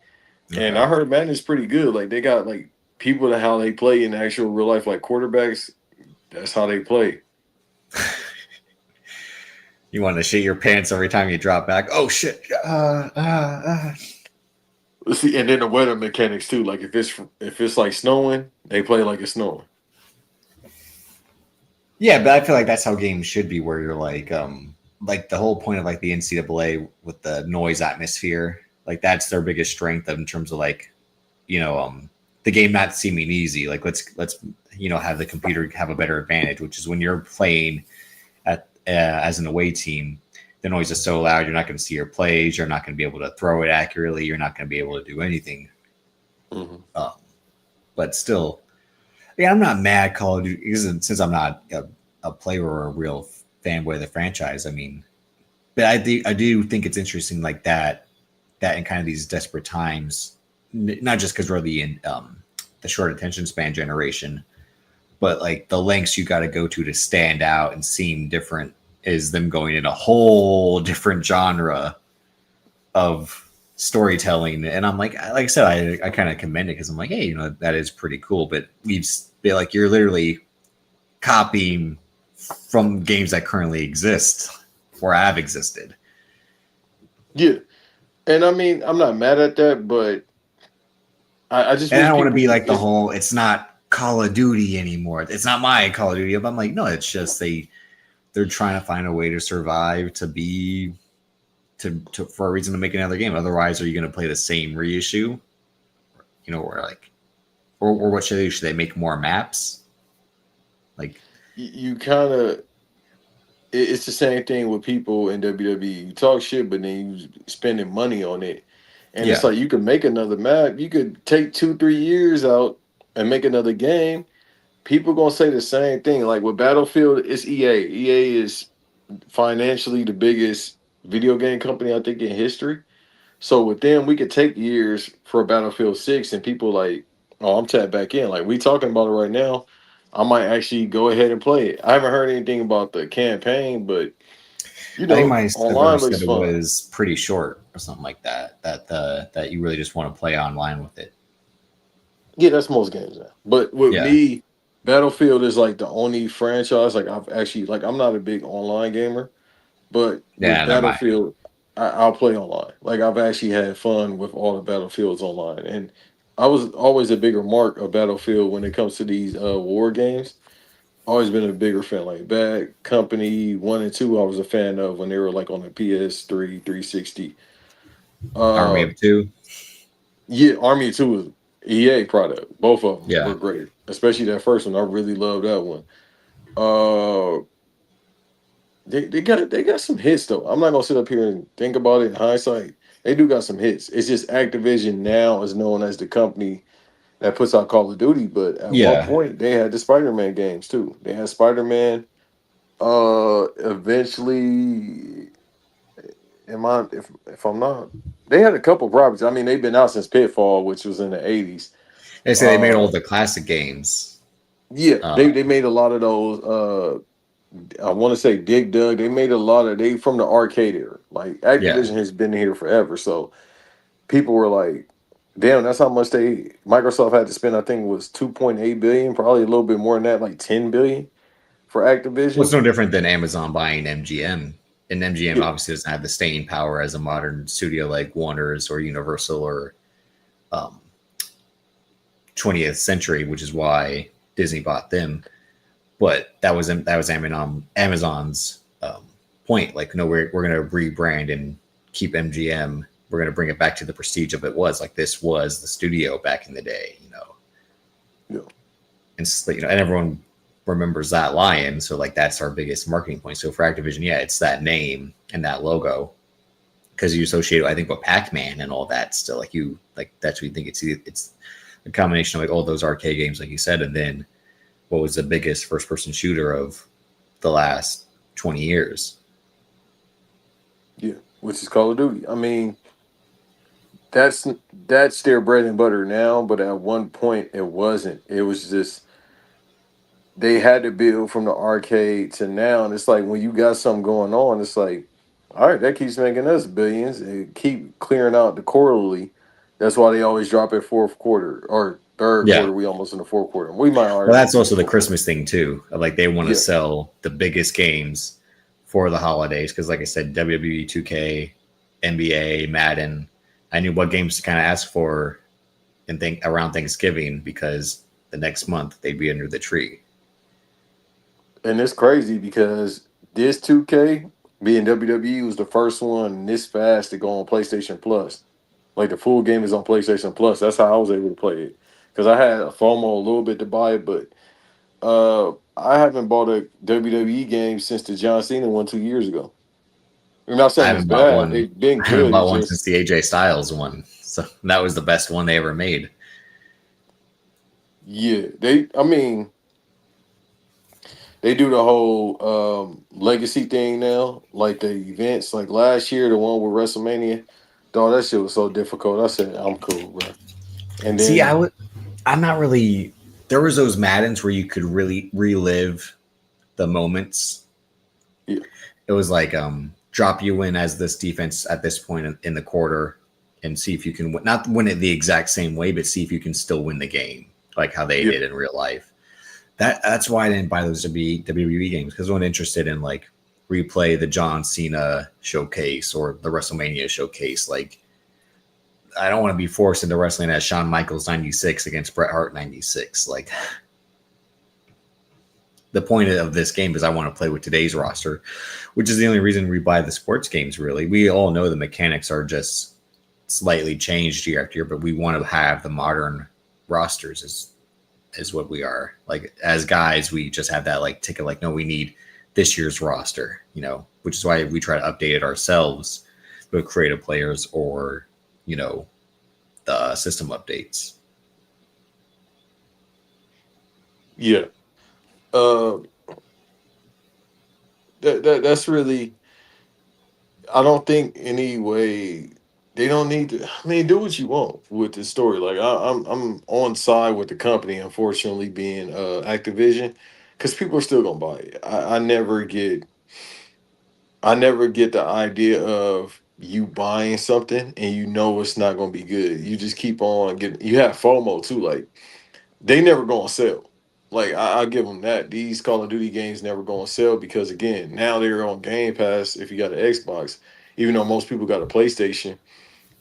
And I Okay. heard Madden is pretty good. Like they got like people that how they play in actual real life, like quarterbacks. That's how they play. You want to shit your pants every time you drop back. Oh shit! See, and then the weather mechanics too. Like if it's like snowing, they play like it's snowing. Yeah, but I feel like that's how games should be, where you're like the whole point of like the NCAA with the noise atmosphere, like that's their biggest strength in terms of like, you know, the game not seeming easy. Like let's have the computer have a better advantage, which is when you're playing at as an away team, the noise is so loud, you're not going to see your plays, you're not going to be able to throw it accurately, you're not going to be able to do anything. Hmm. Um, but still, yeah, I'm not mad Call of Duty since I'm not a player or a real fanboy of the franchise. I mean, but I do think it's interesting like that in kind of these desperate times, not just because we're the short attention span generation, but like the lengths you got to go to stand out and seem different is them going in a whole different genre of storytelling. And I'm like I said, I kind of commend it because I'm like, hey, that is pretty cool. But we've been like, you're literally copying from games that currently exist or have existed. Yeah, and I mean, I'm not mad at that, but I just And I wish don't want to be people. like the whole, it's not Call of Duty anymore. It's not my Call of Duty. But I'm like, no, it's just they're trying to find a way to survive, to be to for a reason to make another game. Otherwise, are you going to play the same reissue? Or like, or what should they make more maps? Like, You kind of, it's the same thing with people in WWE. You talk shit, but then you spending money on it, and it's yeah, like you could make another map. You could take 2 3 years out and make another game. People gonna say the same thing. Like with Battlefield, it's EA. EA is financially the biggest video game company I think in history. So with them, we could take years for Battlefield 6 and people like, oh, I'm tapped back in. Like we talking about it right now. I might actually go ahead and play it. I haven't heard anything about the campaign, but I think my brother online said looks it fun. was pretty short or something like that. That you really just want to play online with it. Yeah, that's most games now. But with Yeah, me, Battlefield is like the only franchise like I've actually like I'm not a big online gamer, but with yeah, never mind. Battlefield, I'll play online. Like I've actually had fun with all the Battlefields online, and I was always a bigger mark of Battlefield when it comes to these war games. Always been a bigger fan. Like Bad Company 1 and 2, I was a fan of when they were like on the PS3 360. Army Uh, of Two. yeah, Army 2 was EA product. Both of them Yeah, were great, especially that first one. I really love that one. Uh, they got some hits though. I'm not gonna sit up here and think about it in hindsight. They do got some hits. It's just Activision now is known as the company that puts out Call of Duty, but at one yeah. point they had the Spider-Man games too. They had Spider-Man. Eventually, if I'm not, they had a couple properties. I mean, they've been out since Pitfall, which was in the '80s. They say they made all Uh, the classic games. yeah, Uh, they made a lot of those. I want to say Dig Dug. They made a lot of they from the arcade era. Like yeah. Activision has been here forever, so people were like, "Damn, that's how much they Microsoft had to spend." I think it was 2.8 billion, probably a little bit more than that, like 10 billion for Well, it's Activision. no different than Amazon buying MGM. And MGM Yeah, obviously doesn't have the staying power as a modern studio like Warner's or Universal or um, 20th Century, which is why Disney bought them. But that was Amazon's point. Like, no, we're going to rebrand and keep MGM. We're going to bring it back to the prestige of it was. Like, this was the studio back in the day, yeah, and everyone remembers that lion. So like that's our biggest marketing point. So for Activision, yeah, it's that name and that logo because you associate it, I think, with Pac-Man and all that. Still, like that's what you think it's a combination of like all those arcade games, like you said, and then what was the biggest first-person shooter of the last 20 years? yeah. Which is Call of Duty. I mean, that's that's their bread and butter now, but at one point it wasn't. It was just they had to build from the arcade to now, and it's like when you got something going on, it's like, all right, that keeps making us billions and keep clearing out the quarterly. That's why they always drop it fourth quarter or third Yeah. quarter. We almost in the fourth quarter. We might Well, already that's be in the also the fourth quarter. Christmas thing too. Like they want to Yeah, sell the biggest games for the holidays because, like I said, WWE 2K, NBA, Madden. I knew what games to kind of ask for and think around Thanksgiving because the next month they'd be under the tree. and it's crazy because this 2K being WWE was the first one this fast to go on PlayStation Plus. Like the full game is on PlayStation Plus. That's how I was able to play it because I had a FOMO a little bit to buy it, but I haven't bought a WWE game since the John Cena one 2 years ago. I'm not I saying it's haven't bought bad. one. They've been I haven't good. bought It's one since just the AJ Styles one. So that was the best one they ever made. yeah. I mean, they do the whole legacy thing now, like the events. Like last year, the one with WrestleMania. Dog, that shit was so difficult. I said, I'm cool, bro. And See, then I'm not really. There was those Maddens where you could really relive the moments. yeah, It was like drop you in as this defense at this point in the quarter and see if you can not win it the exact same way, but see if you can still win the game like how they Yeah. did in real life. That's why I didn't buy those WWE games, because I wasn't interested in like replay the John Cena showcase or the WrestleMania showcase. Like, I don't want to be forced into wrestling as Shawn Michaels 96 against Bret Hart 96. Like, the point of this game is I want to play with today's roster, which is the only reason we buy the sports games, really. We all know the mechanics are just slightly changed year after year, but we want to have the modern rosters is what we are. Like, as guys, we just have that like ticket, like, no, we need this year's roster, you know, which is why we try to update it ourselves with creative players or, you know, the system updates. Yeah. Uh, that's really. I don't think any way they don't need to. I mean, do what you want with the story. Like I'm on side with the company. Unfortunately, being Activision, because people are still gonna buy it. I never get the idea of you buying something and you know it's not gonna be good. You just keep on getting. You have FOMO too. Like they never gonna sell. Like I give them that. These Call of Duty games never gonna sell because again, now they're on Game Pass. If you got an Xbox, even though most people got a PlayStation,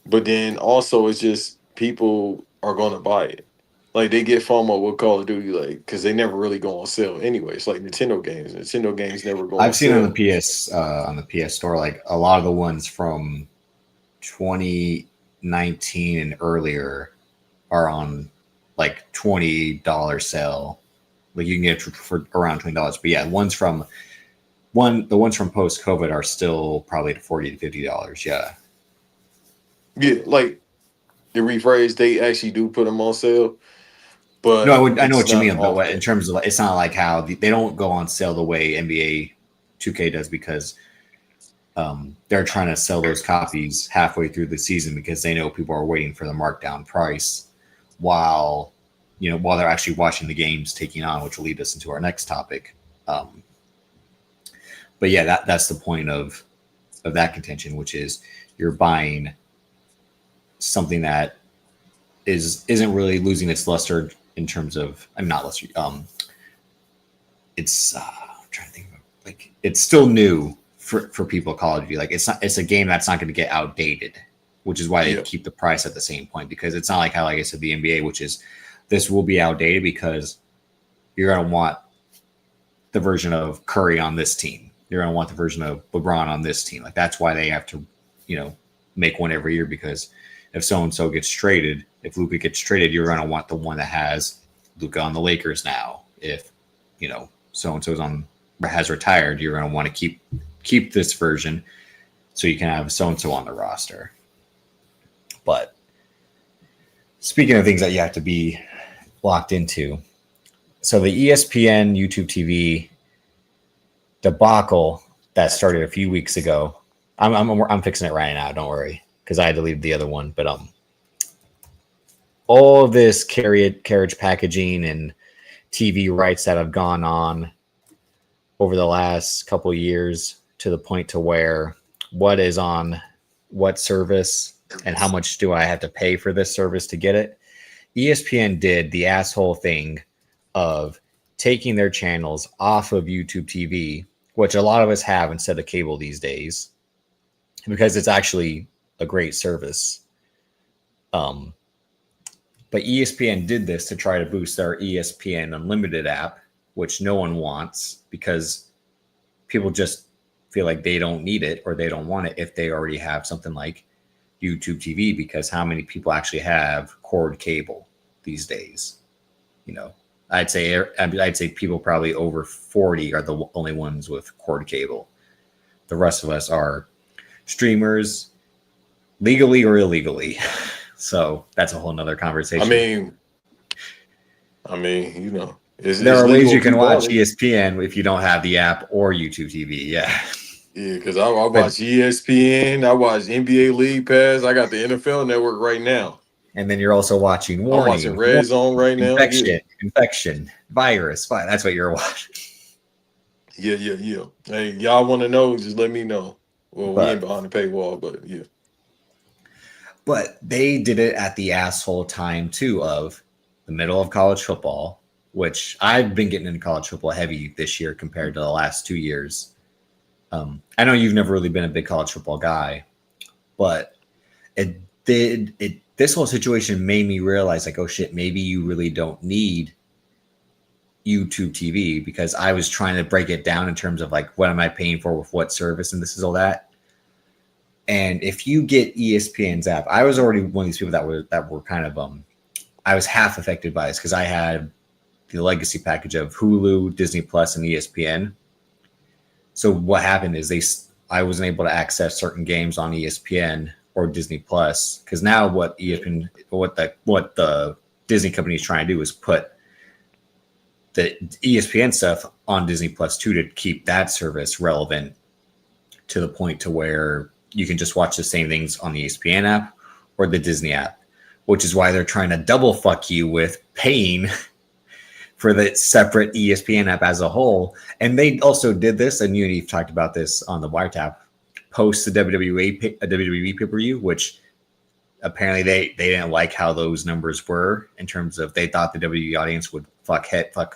but then also it's just people are gonna buy it. Like they get FOMO with Call of Duty, like because they never really go on sale anyway. It's like Nintendo games. Nintendo games never go on I've seen sale. on the PS store, like a lot of the ones from 2019 and earlier are on like $20 sale. Like you can get it for around $20. But yeah, the ones from post COVID are still probably to $40 to $50. Yeah. Yeah, like the rephrase, they actually do put them on sale, No, but I know it's what you not mean, but in often. terms of, it's not like how they don't go on sale the way NBA 2K does, because they're trying to sell those copies halfway through the season because they know people are waiting for the markdown price while while they're actually watching the games taking on, which will lead us into our next topic. But yeah, that's the point of that contention, which is you're buying something that isn't really losing its luster in terms of, I'm not luster. It's I'm trying to think of, like, it's still new for people. Call of Duty, like, it's a game that's not going to get outdated, which is why they Yeah, keep the price at the same point, because it's not like how, like I said, the NBA, which is this will be outdated because you're going to want the version of Curry on this team. You're going to want the version of LeBron on this team. Like, that's why they have to, make one every year, because if so and so gets traded, if Luka gets traded, you're going to want the one that has Luka on the Lakers now. If so and so's has retired, you're going to want to keep this version so you can have so and so on the roster. But speaking of things that you have to be locked into, so the ESPN YouTube TV debacle that started a few weeks ago, I'm fixing it right now. Don't worry, because I had to leave the other one. But all of this carriage packaging and TV rights that have gone on over the last couple of years, to the point to where what is on what service and how much do I have to pay for this service to get it. ESPN did the asshole thing of taking their channels off of YouTube TV, which a lot of us have instead of cable these days, because it's actually a great service. But ESPN did this to try to boost their ESPN Unlimited app, which no one wants because people just feel like they don't need it or they don't want it if they already have something like YouTube TV, because how many people actually have cord cable these days? I'd say people probably over 40 are the only ones with cord cable. The rest of us are streamers, legally or illegally. So that's a whole nother I conversation. mean, There it's are ways legal you if can you watch bought it. ESPN if you don't have the app or YouTube TV. Yeah. Yeah, because I But watch ESPN, I watch NBA League Pass, I got the NFL Network right now. and then you're also watching I'm watching warning, Red Zone right now. Yeah, infection, virus. Fine. That's what you're watching. yeah. Hey, y'all want to know? Just let me know. Well, we ain't but behind the paywall, but yeah. they did it at the asshole time too of the middle of college football, which I've been getting into college football heavy this year compared to the last 2 years. I know you've never really been a big college football guy, but it did it. This whole situation made me realize, like, oh shit, maybe you really don't need YouTube TV, because I was trying to break it down in terms of like what am I paying for with what service, and this is all that. And if you get ESPN's app, I was already one of these people that were kind of I was half affected by this because I had the legacy package of Hulu, Disney Plus, and ESPN. So what happened is I wasn't able to access certain games on ESPN or Disney Plus, because now what the Disney company is trying to do is put the ESPN stuff on Disney Plus too, to keep that service relevant to the point to where you can just watch the same things on the ESPN app or the Disney app, which is why they're trying to double fuck you with paying for the separate ESPN app as a whole. And they also did this, and you've talked about this on the Wiretap, post the WWE pay-per-view, which apparently they didn't like how those numbers were in terms of they thought the WWE audience would fuck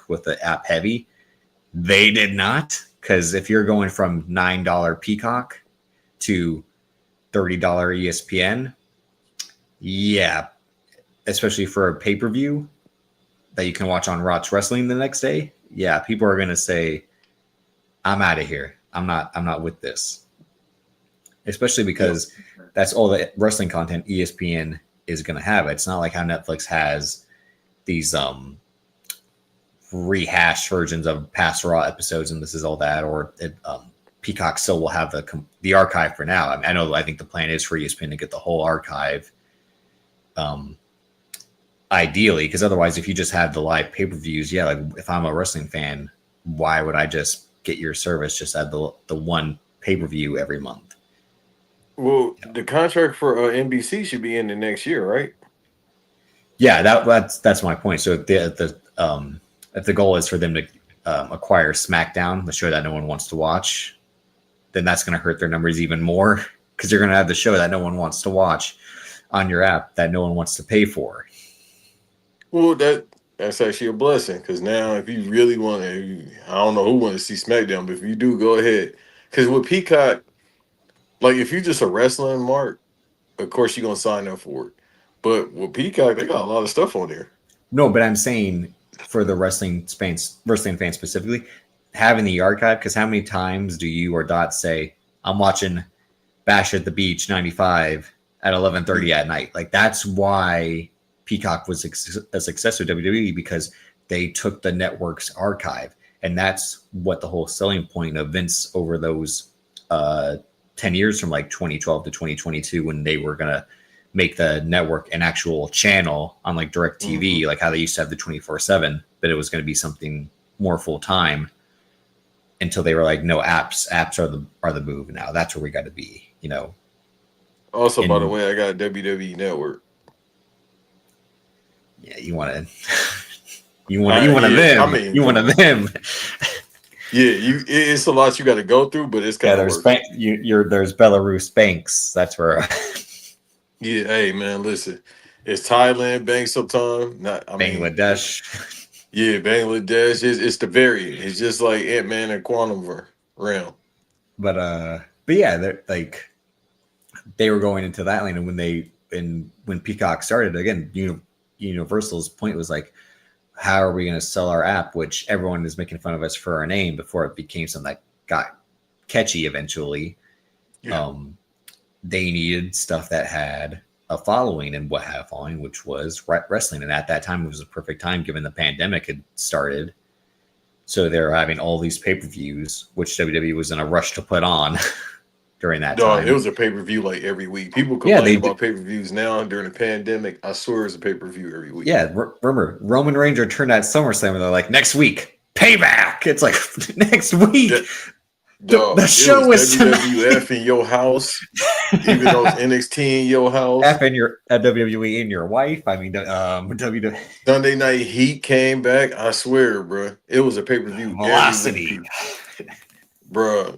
with the app heavy. They did not, because if you're going from $9 Peacock to $30 ESPN, yeah, especially for a pay-per-view that you can watch on Raw Wrestling the next day, yeah, people are gonna say, I'm out of here. I'm not with this. Especially because that's all the wrestling content ESPN is gonna have. It's not like how Netflix has these rehashed versions of past Raw episodes and this is all that, or Peacock still will have the archive for now. I mean, I think the plan is for ESPN to get the whole archive, ideally, because otherwise, if you just have the live pay-per-views, yeah, like if I'm a wrestling fan, why would I just get your service just at the one pay-per-view every month? Well, the contract for NBC should be in the next year, right? Yeah, that's my point. So if the goal is for them to acquire SmackDown, the show that no one wants to watch, then that's going to hurt their numbers even more, because you're going to have the show that no one wants to watch on your app that no one wants to pay for. Well, that's actually a blessing, because now if you really want to, I don't know who wants to see SmackDown, but if you do, go ahead. Because with Peacock, like if you're just a wrestling mark, of course you're gonna sign up for it. But with Peacock, they got a lot of stuff on there. No, but I'm saying for the wrestling fans specifically, having the archive, because how many times do you or Dot say, I'm watching Bash at the Beach 95 at 11:30 at night? Like, that's why Peacock was a success with WWE, because they took the network's archive. And that's what the whole selling point of Vince over those 10 years from like 2012 to 2022, when they were going to make the network an actual channel on like DirecTV, like how they used to have the 24/7, but it was going to be something more full time, until they were like, no, apps are the move now. That's where we got to be, you know. Also, by the way, I got WWE Network. Yeah, you want them. I mean, you one of them. Yeah, it's a lot you got to go through, but it's kind of there's Belarus banks. That's where. Yeah, hey man, listen, it's Thailand bank sometimes. Bangladesh. Yeah, Bangladesh. It's the variant. It's just like Ant-Man and Quantum Realm. But yeah, they're like, they were going into that lane, and when Peacock started again, Universal's point was like, how are we going to sell our app, which everyone is making fun of us for our name, before it became something that got catchy eventually. Yeah. They needed stuff that had a following, and what had a following, which was wrestling. And at that time, it was a perfect time, given the pandemic had started. So they're having all these pay-per-views, which WWE was in a rush to put on during that time. It was a pay-per-view like every week. People complain about pay-per-views now during the pandemic. I swear it was a pay-per-view every week. Yeah, remember, Roman Reigns returned at SummerSlam, and they're like, next week, payback. It's like, next week. The show is WWF in your house, even though it's NXT in your house. WWE in your wife. I mean, Sunday Night Heat came back. I swear, bro, it was a pay-per-view. Velocity, bro.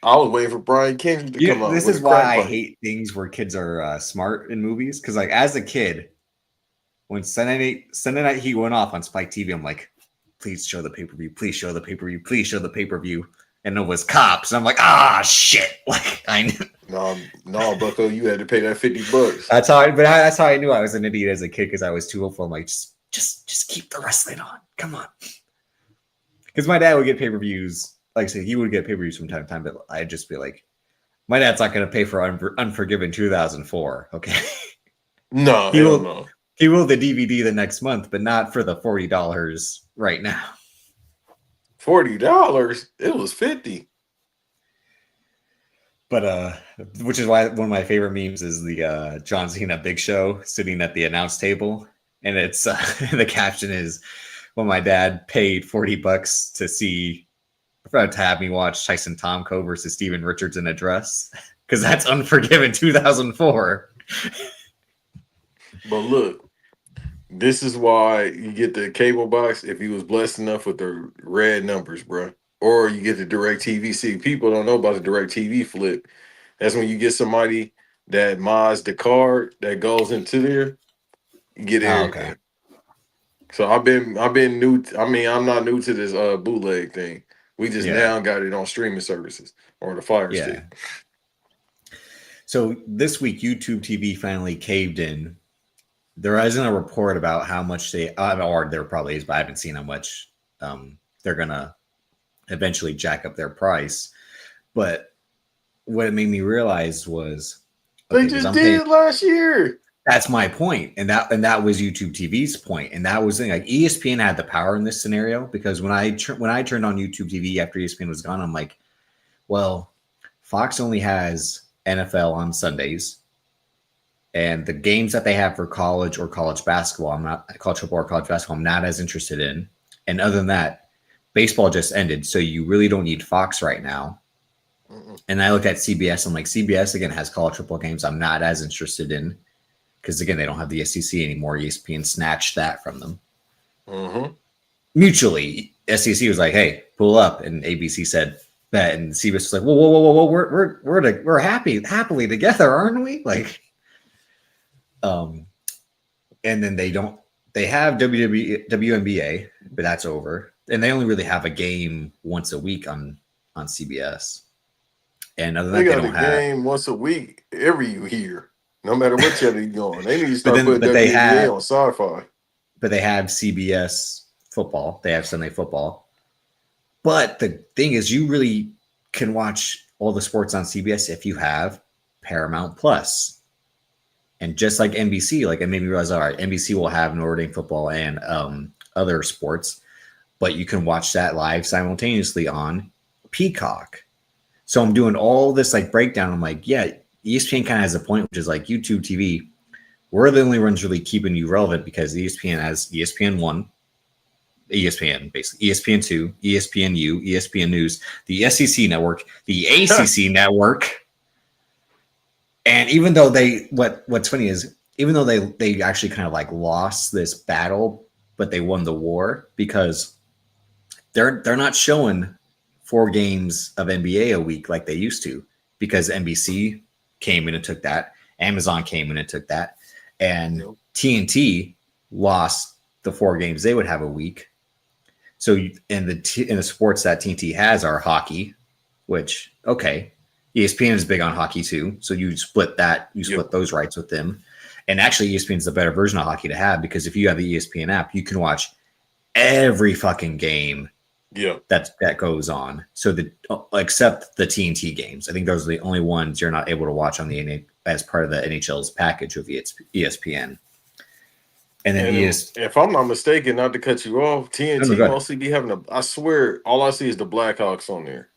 I was waiting for Brian Kendrick to come out This with is a why crack I pipe. hate things where kids are smart in movies. Because like as a kid, when Sunday Night Heat went off on Spike TV, I'm like, please show the pay per view, please show the pay per view, please show the pay per view, and it was cops. And I'm like, ah, shit! Like I knew No, no, Bucko, you had to pay that $50. that's how I knew I was an idiot as a kid because I was too hopeful. I'm like, just keep the wrestling on, come on. Because my dad would get pay per views, like I said, he would get pay per views from time to time, but I'd just be like, my dad's not going to pay for Unforgiven 2004. Okay, No, he hell will. no. He will the DVD the next month, but not for the $40 right now. $40? It was 50. But which is why one of my favorite memes is the John Cena Big Show sitting at the announce table, and it's the caption is, "Well, my dad paid $40 to see to have me watch Tyson Tomko versus Steven Richards in a dress because that's Unforgiven 2004." But look, this is why you get the cable box if you was blessed enough with the red numbers, bro. Or you get the direct TV. See, people don't know about the direct TV flip. That's when you get somebody that mods the card that goes into there, you get Oh, okay. everything. So I've been new. I mean, I'm not new to this bootleg thing. We just Yeah. now got it on streaming services or the Fire Yeah. Stick. So this week, YouTube TV finally caved in. There isn't a report about how much or there probably is, but I haven't seen how much they're gonna eventually jack up their price. But what it made me realize was, They okay, because just I'm paying. did last year. That's my point, and that was YouTube TV's point, and that was the thing. Like ESPN had the power in this scenario because when I turned on YouTube TV after ESPN was gone, I'm like, well, Fox only has NFL on Sundays. And the games that they have for college or college basketball, I'm not college football or college basketball, I'm not as interested in. And other than that, baseball just ended. So you really don't need Fox right now. Mm-mm. And I looked at CBS. I'm like, CBS again has college football games I'm not as interested in because again, they don't have the SEC anymore. ESPN snatched that from them. Mm-hmm. Mutually, SEC was like, hey, pull up. And ABC said that. And CBS was like, whoa, we're happily together, aren't we? Like, and then they have WNBA, but that's over. And they only really have a game once a week on CBS. And other than They that, they got a don't have. game once a week every year, no matter what channel you're on. They need to start putting But WNBA on sci-fi. they have CBS football. They have Sunday football. But the thing is, you really can watch all the sports on CBS if you have Paramount Plus. And just like NBC, like it made me realize, all right, NBC will have Notre Dame football and other sports, but you can watch that live simultaneously on Peacock. So I'm doing all this like breakdown. I'm like, yeah, ESPN kind of has a point, which is like YouTube TV. We're the only ones really keeping you relevant because ESPN has ESPN1, ESPN basically, ESPN2, ESPNU, ESPN News, the SEC network, the ACC network. And even though what's funny is even though they actually kind of like lost this battle, but they won the war because they're not showing 4 games of NBA a week like they used to because NBC came in and took that, Amazon came in and took that, and TNT lost the 4 games they would have a week. So in the sports that TNT has are hockey, which okay. ESPN is big on hockey too, so you split those rights with them. And actually, ESPN is the better version of hockey to have because if you have the ESPN app, you can watch every fucking game that goes on. So except the TNT games, I think those are the only ones you're not able to watch on the as part of the NHL's package of ESPN. And then if I'm not mistaken, not to cut you off, TNT mostly be having I swear, all I see is the Blackhawks on there.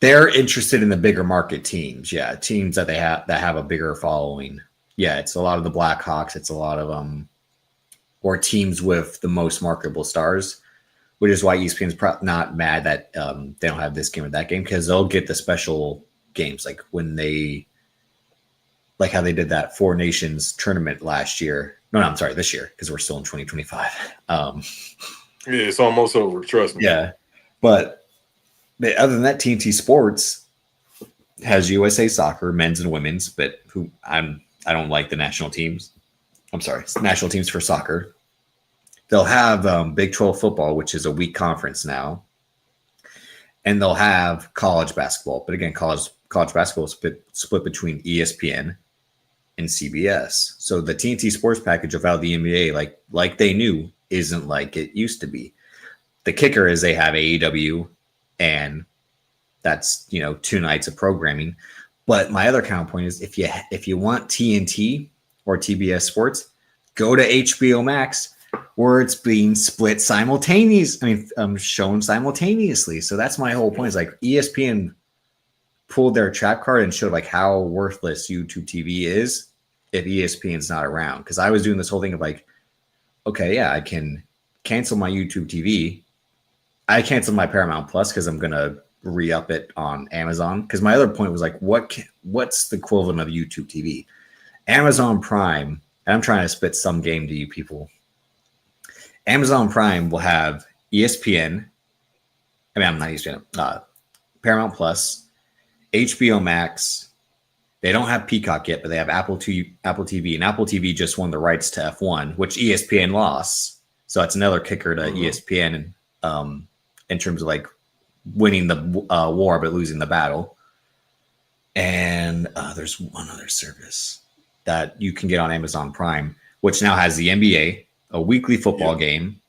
They're interested in the bigger market teams. Yeah, teams that have a bigger following. Yeah, it's a lot of the Blackhawks. It's a lot of or teams with the most marketable stars, which is why ESPN's not mad that they don't have this game or that game because they'll get the special games like when they like how they did that 4 Nations tournament last year. No, I'm sorry, this year because we're still in 2025. Yeah, it's almost over. Trust me. Yeah, but But other than that, TNT Sports has USA Soccer, men's and women's, but I don't like the national teams. I'm sorry, national teams for soccer. They'll have Big 12 football, which is a week conference now, and they'll have college basketball. But again, college basketball is split between ESPN and CBS. So the TNT Sports package without the NBA, like they knew, isn't like it used to be. The kicker is they have AEW, and that's 2 nights of programming. But my other counterpoint is if you want TNT or TBS Sports, go to HBO Max, where it's being split simultaneously. Shown simultaneously. So that's my whole point. Is like ESPN pulled their trap card and showed like how worthless YouTube TV is if ESPN's not around. Because I was doing this whole thing of like, okay, yeah, I can cancel my YouTube TV. I canceled my Paramount Plus because I'm gonna re-up it on Amazon. Because my other point was like, what's the equivalent of YouTube TV? Amazon Prime, and I'm trying to spit some game to you people. Amazon Prime will have ESPN. I'm not ESPN. Paramount Plus, HBO Max. They don't have Peacock yet, but they have Apple TV, and Apple TV just won the rights to F1, which ESPN lost. So that's another kicker to ESPN in terms of like winning the war but losing the battle. And there's one other service that you can get on Amazon Prime, which now has the NBA, a weekly football game,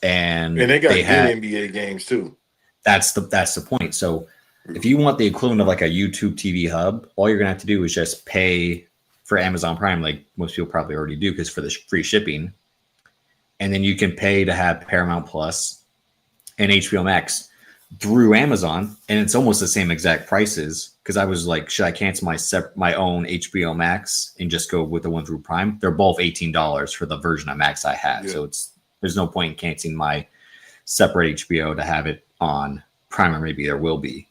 and they got good NBA games too. That's the point. So if you want the equivalent of like a YouTube TV hub, all you're gonna have to do is just pay for Amazon Prime, like most people probably already do, because for the free shipping, and then you can pay to have Paramount Plus and HBO Max through Amazon, and it's almost the same exact prices. Because I was like, should I cancel my own HBO Max and just go with the one through Prime? They're both $18 for the version of Max I have. So there's no point in canceling my separate HBO to have it on Prime, or maybe there will be.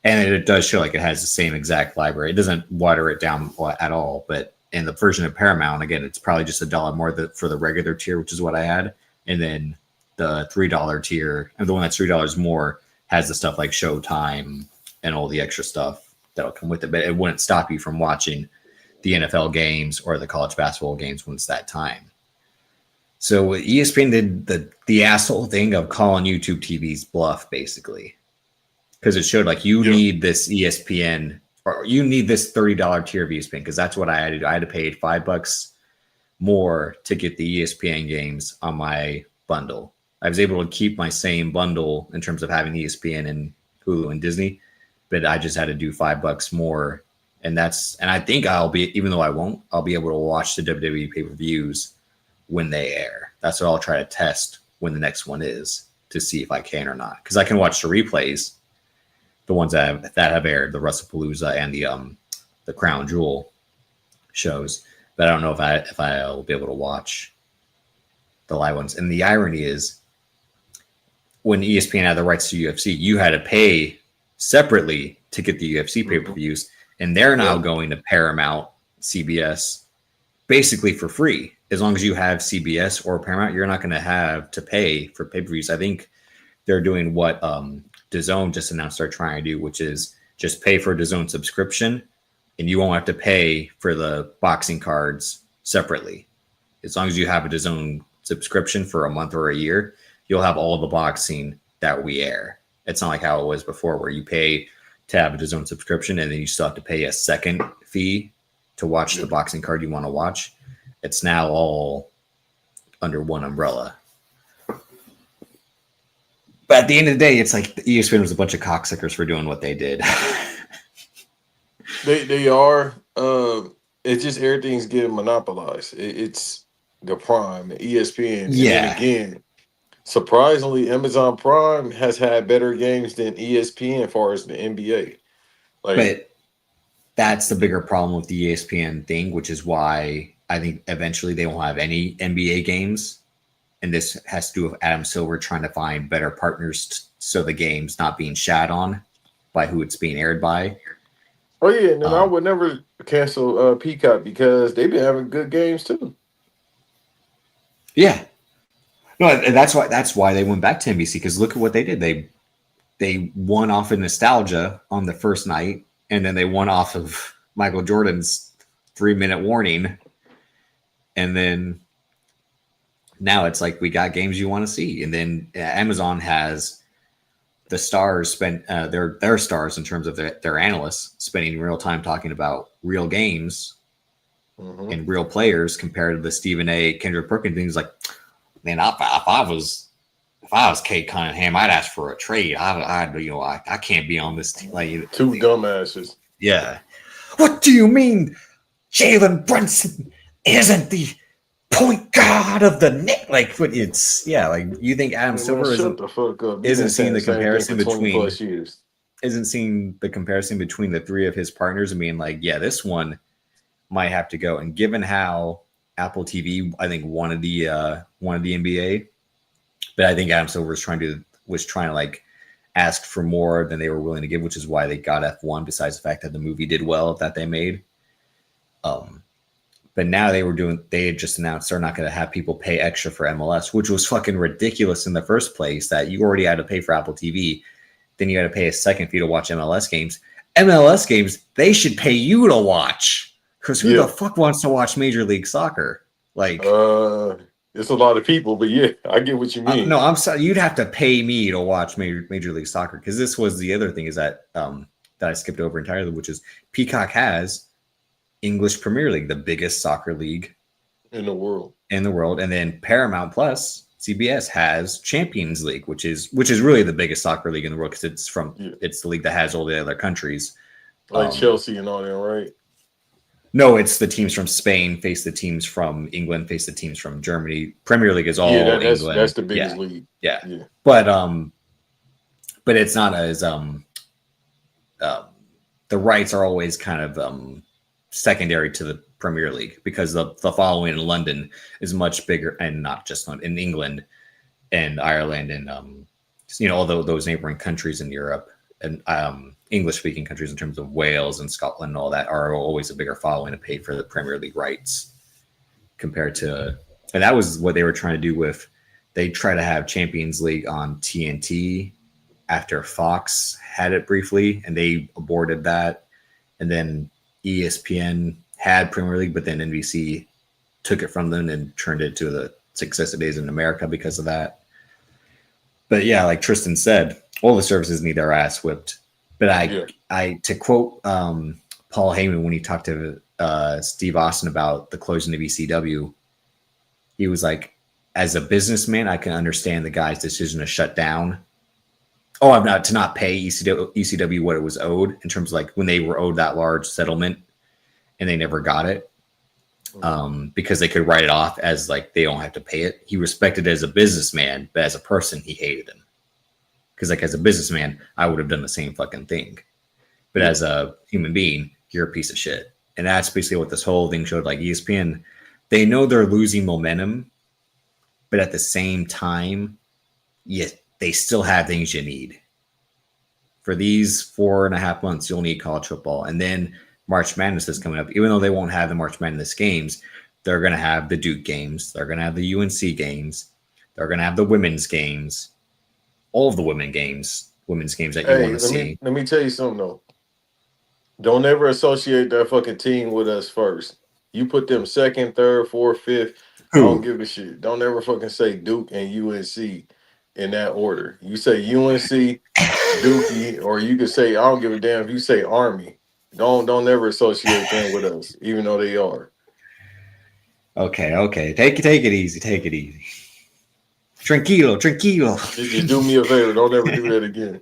And it does show like it has the same exact library. It doesn't water it down at all. But in the version of Paramount, again, it's probably just $1 more for the regular tier, which is what I had. And then the $3 tier, and the one that's $3 more, has the stuff like Showtime and all the extra stuff that'll come with it. But it wouldn't stop you from watching the NFL games or the college basketball games when it's that time. So ESPN did the asshole thing of calling YouTube TV's bluff, basically. Because it showed like you need this ESPN, or you need this $30 tier of ESPN, because that's what I had to do. I had to pay $5 more to get the ESPN games on my bundle. I was able to keep my same bundle in terms of having ESPN and Hulu and Disney, but I just had to do $5 more. And I think I'll be, even though I'll be able to watch the WWE pay-per-views when they air. That's what I'll try to test when the next one is, to see if I can or not. Because I can watch the replays, the ones that have aired, the WrestlePalooza and the Crown Jewel shows. But I don't know if I'll be able to watch the live ones. And the irony is, when ESPN had the rights to UFC, you had to pay separately to get the UFC pay-per-views, and they're now going to Paramount, CBS, basically for free. As long as you have CBS or Paramount, you're not going to have to pay for pay-per-views. I think they're doing what DAZN just announced they're trying to do, which is just pay for a DAZN subscription, and you won't have to pay for the boxing cards separately. As long as you have a DAZN subscription for a month or a year, you'll have all the boxing that we air. It's not like how it was before, where you pay to have a DAZN subscription and then you still have to pay a second fee to watch the boxing card you want to watch. It's now all under one umbrella. But at the end of the day, it's like the ESPN was a bunch of cocksuckers for doing what they did. They are. It's just everything's getting monopolized. It's the Prime, the ESPN. And then again, surprisingly, Amazon Prime has had better games than ESPN as far as the NBA. But that's the bigger problem with the ESPN thing, which is why I think eventually they won't have any NBA games. And this has to do with Adam Silver trying to find better partners so the game's not being shat on by who it's being aired by. Oh, yeah. And then I would never cancel Peacock, because they've been having good games too. Yeah. No, that's why they went back to NBC, because look at what they did. they won off of nostalgia on the first night, and then they won off of Michael Jordan's 3-minute warning, and then now it's like we got games you want to see, and then Amazon has the stars spend their stars in terms of their analysts spending real time talking about real games and real players compared to the Stephen A. Kendrick Perkins things. Like, man, if I was Kate Cunningham, I'd ask for a trade. I can't be on this team. Like, Two dumbasses. Yeah. What do you mean Jalen Brunson isn't the point guard of the Knicks? Like, it's like you think Adam Silver isn't seeing the comparison between the three of his partners and being like, yeah, this one might have to go. And given how Apple TV, I think, wanted the NBA, but I think Adam Silver was trying to like ask for more than they were willing to give, which is why they got F1. Besides the fact that the movie did well that they made, but now they had just announced they're not going to have people pay extra for MLS, which was fucking ridiculous in the first place. That you already had to pay for Apple TV, then you had to pay a second fee to watch MLS games. MLS games they should pay you to watch, because who the fuck wants to watch Major League Soccer? Like, it's a lot of people, but yeah, I get what you mean. No, I'm sorry. You'd have to pay me to watch Major League Soccer, because this was the other thing is that that I skipped over entirely, which is Peacock has English Premier League, the biggest soccer league in the world, and then Paramount Plus CBS has Champions League, which is really the biggest soccer league in the world, because it's the league that has all the other countries, like Chelsea and all that, right? No, it's the teams from Spain face the teams from England, face the teams from Germany. Premier League is all England. That's the biggest league. Yeah. But it's not as the rights are always kind of secondary to the Premier League, because the following in London is much bigger, and not just in England and Ireland and all those neighboring countries in Europe, and English-speaking countries in terms of Wales and Scotland and all that are always a bigger following to pay for the Premier League rights compared to, and that was what they were trying to do with, they try to have Champions League on TNT after Fox had it briefly, and they aborted that. And then ESPN had Premier League, but then NBC took it from them and turned it to the Successive Days in America because of that. But yeah, like Tristan said, all the services need their ass whipped. But I to quote Paul Heyman when he talked to Steve Austin about the closing of ECW, he was like, as a businessman, I can understand the guy's decision to shut down. To not pay ECW what it was owed, in terms of like when they were owed that large settlement and they never got it, because they could write it off as like they don't have to pay it. He respected it as a businessman, but as a person, he hated him. Because like as a businessman, I would have done the same fucking thing. But as a human being, you're a piece of shit. And that's basically what this whole thing showed. Like ESPN, they know they're losing momentum, but at the same time, they still have things you need. For these 4.5 months, you'll need college football. And then March Madness is coming up. Even though they won't have the March Madness games, they're going to have the Duke games. They're going to have the UNC games. They're going to have the women's games. All of the women's games that you want to see. Let me tell you something, though. Don't ever associate that fucking team with us first. You put them second, third, fourth, fifth. I don't give a shit. Don't ever fucking say Duke and UNC in that order. You say UNC, Dookie, or you could say, I don't give a damn if you say Army. Don't ever associate them with us, even though they are. Okay. Take it easy. Tranquilo. Just do me a favor. Don't ever do that again.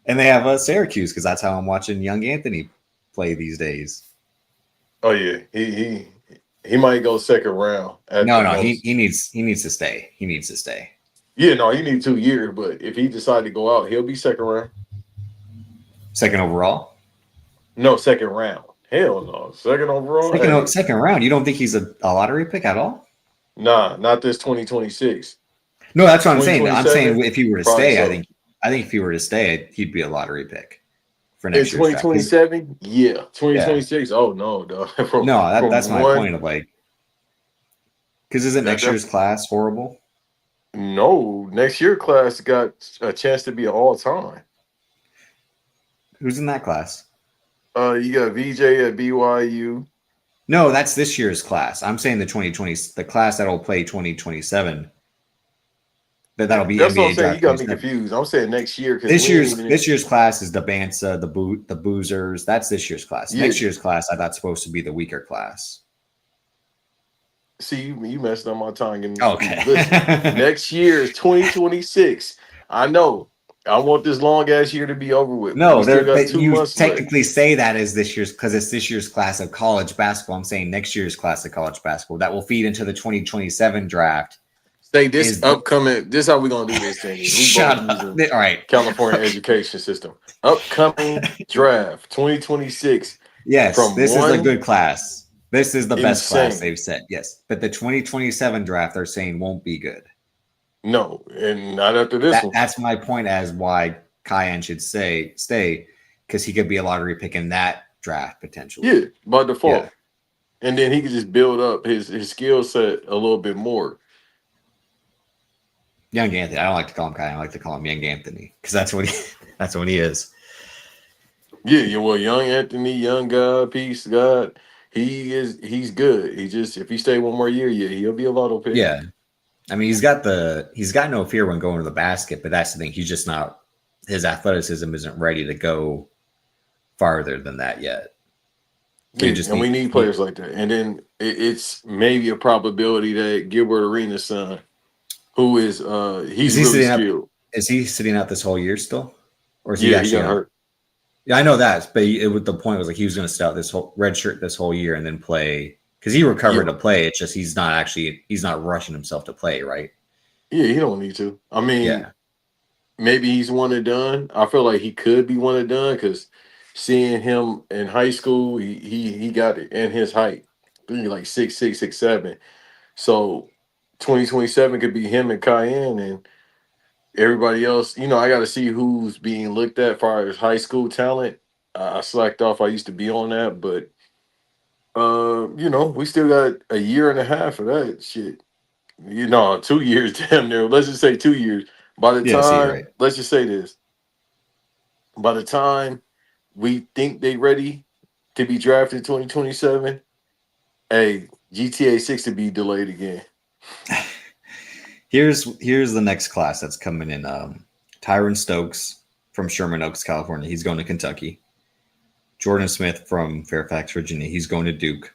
And they have Syracuse, because that's how I'm watching young Anthony play these days. Oh yeah, he might go second round. He needs to stay. He needs to stay. Yeah, no, he needs 2 years. But if he decide to go out, he'll be second round. Second overall? No, second round. Hell no, second overall. Second round. You don't think he's a lottery pick at all? Nah, not this 2026. No, that's what I'm saying. I'm saying if he were to stay, so. I think if he were to stay, he'd be a lottery pick for next year. 2027? Yeah. 2026? Yeah. Oh, no, dog. That's my point of like, because isn't next year's class horrible? No, next year class got a chance to be an all time. Who's in that class? You got VJ at BYU. No, that's this year's class. I'm saying the 2020, the class that'll play 2027. That'll be That's what I'm NBA saying. You draft got me 27. confused. I'm saying next year because we ain't even. This year's class is the Bansa, the Boozers. That's this year's class. Yeah. Next year's class, I thought supposed to be the weaker class. See, you messed up my time getting confused. Listen, Okay. next year is 2026. I know. I want this long ass year to be over with, but we No, still got two you months left. technically say that as this year's because it's this year's class of college basketball. I'm saying next year's class of college basketball that will feed into the 2027 draft. Say this Is upcoming. This how we gonna do this thing. Is we shut both up. using All right. California education system. Upcoming draft 2026 Yes, from this is a one good class. This is the best class insane. they've said. Yes, but the 2027 draft they're saying won't be good. No, and not after this one. That's my point as why Cayenne should stay because he could be a lottery pick in that draft potentially. Yeah, by Yeah, default. And then he could just build up his skill set a little bit more. Young Anthony. I don't like to call him Cayenne. I like to call him Young Anthony because that's what he is. Yeah, well, young Anthony, young guy, peace, God. He's good. He just if he stay one more year, yeah, he'll be a lotto pick. Yeah, I mean he's got no fear when going to the basket, but that's the thing. He's just not his athleticism isn't ready to go farther than that yet. So Yeah, and we need players like that. And then it's maybe a probability that Gilbert Arenas' son, who is is he's he really sitting up? skilled. Is he sitting out this whole year still, or is he Yeah, he actually got on? hurt. Yeah, I know that, but the point was like he was going to start this whole red shirt this whole year and then play because he recovered Yeah, to play. It's just he's not rushing himself to play, right? yeah, he don't need to. I mean, Yeah, maybe he's one and done. I feel like he could be one and done because seeing him in high school, he got it in his height. I think like 6'6", 6'7". So 2027 could be him and Cayenne and everybody else. I got to see who's being looked at far as high school talent. I slacked off. I used to be on that, but we still got a year and a half of that shit. 2 years damn near. Let's just say 2 years. By the yeah. See, right. time, let's just say this. By the time we think they ready to be drafted in 2027, hey, GTA 6 to be delayed again. Here's the next class that's coming in. Tyron Stokes from Sherman Oaks, California. He's going to Kentucky. Jordan Smith from Fairfax, Virginia. He's going to Duke.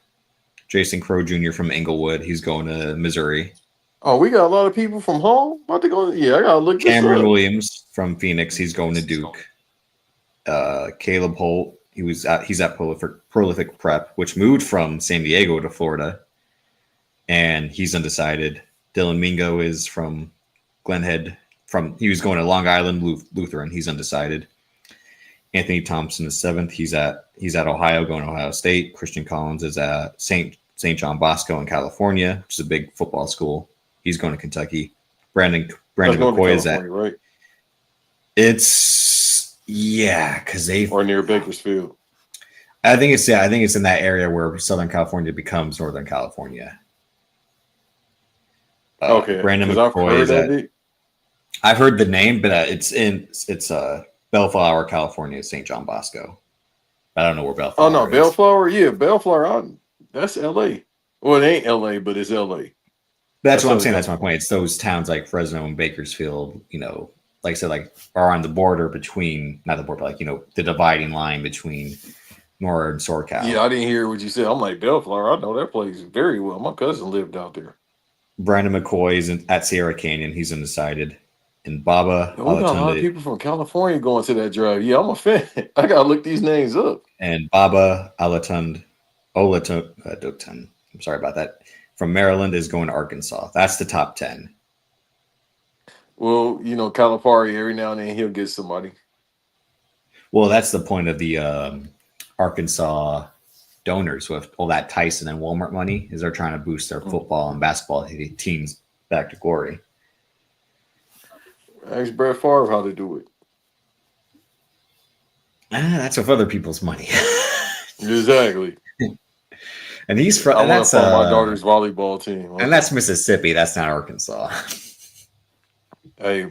Jason Crow Jr. from Inglewood. He's going to Missouri. Oh, we got a lot of people from home. About to go. Yeah, I gotta look this Cameron up. Williams from Phoenix. He's going to Duke. Caleb Holt. He's at Prolific Prep, which moved from San Diego to Florida, and he's undecided. Dylan Mingo is from Glenhead. He was going to Long Island Lutheran. He's undecided. Anthony Thompson is seventh. He's at Ohio, going to Ohio State. Christian Collins is at St. John Bosco in California, which is a big football school. He's going to Kentucky. Brandon McCoy is at. Right? It's because or near Bakersfield. I think it's in that area where Southern California becomes Northern California. Okay, Brandon McCoy is at. I've heard the name, but it's Bellflower, California, St. John Bosco. I don't know where Bellflower. Oh no, Bellflower. Yeah, Bellflower. That's L.A. Well, it ain't L.A., but it's L.A. That's what I'm saying. That's my point. It's those towns like Fresno and Bakersfield. Like I said, like are on the border between not the border, but the dividing line between Nora and SoCal. Yeah, I didn't hear what you said. I'm like Bellflower. I know that place very well. My cousin lived out there. Brandon McCoy is at Sierra Canyon. He's undecided. And Baba. We got a lot of people from California going to that drive. Yeah, I'm a fan. I gotta look these names up. And Baba Olatun. I'm sorry about that. From Maryland is going to Arkansas. That's the top 10. Well, Calipari, every now and then he'll get somebody. Well, that's the point of the Arkansas donors with all that Tyson and Walmart money is they're trying to boost their football and basketball teams back to glory. Ask Brett Favre how to do it. That's with other people's money. Exactly. And he's from. I want to fund my daughter's volleyball team. Okay. And that's Mississippi. That's not Arkansas. Hey,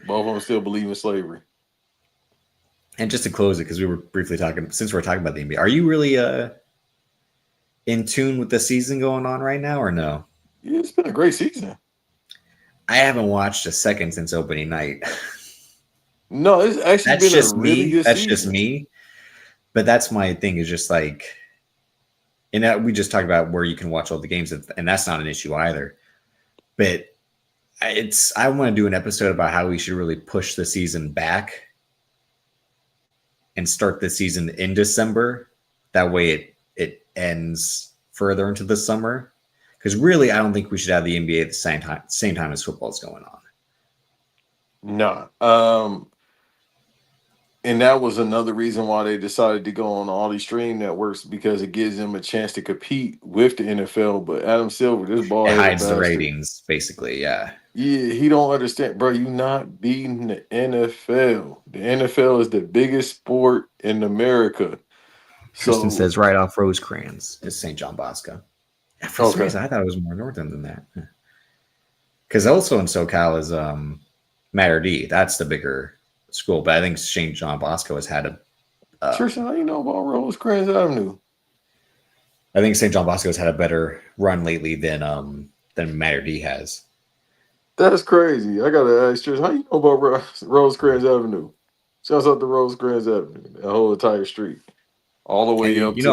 both of them still believe in slavery. And just to close it, because we were briefly talking, since we're talking about the NBA, are you really in tune with the season going on right now, or no? Yeah, it's been a great season. I haven't watched a second since opening night. No, it's actually That's been a just really me. good That's just season. me. But that's my thing. Is just like, and that we just talked about where you can watch all the games, and that's not an issue either. But I want to do an episode about how we should really push the season back and start the season in December. That way it ends further into the summer. Because really, I don't think we should have the NBA at the same time as football's going on. Nah. And that was another reason why they decided to go on all these stream networks because it gives them a chance to compete with the NFL. But Adam Silver, this bald It headed hides the bastard, ratings, basically. Yeah. yeah, he don't understand, bro. You not beating the NFL. The NFL is the biggest sport in America. Tristan So says right off Rosecrans is St. John Bosco. Yeah, for some okay, reason, I thought it was more northern than that. Because also in SoCal is Matter D. That's the bigger school, but I think St. John Bosco has had a. Tristan, how you know about Rosecrans Avenue? I think St. John Bosco has had a better run lately than Matter D has. That's crazy. I gotta ask Tristan, how you know about Rosecrans Avenue? Shouts out to Rosecrans Avenue, that whole entire street, all the And way up you to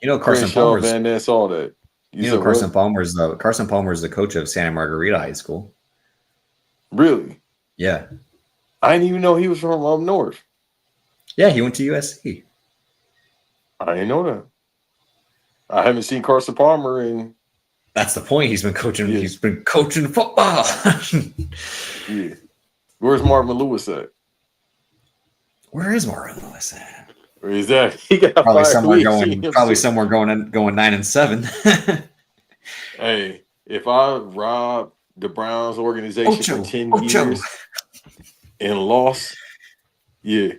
know, Carson Crenshaw, Palmer's Van Ness, all that. You said what? Carson Palmer's the coach of Santa Margarita High School. Really? Yeah, I didn't even know he was from up north. yeah, he went to USC. I didn't know that. I haven't seen Carson Palmer in That's the point. He's been coaching. yeah, He's been coaching football. yeah. Where's Marvin Lewis at? Where is Marvin Lewis at? Where is that? He got Probably fired. somewhere We ain't seen going. him Probably since. somewhere going 9-7. Hey, if I robbed the Browns organization for Ocho, 10 Ocho. years and lost, yeah.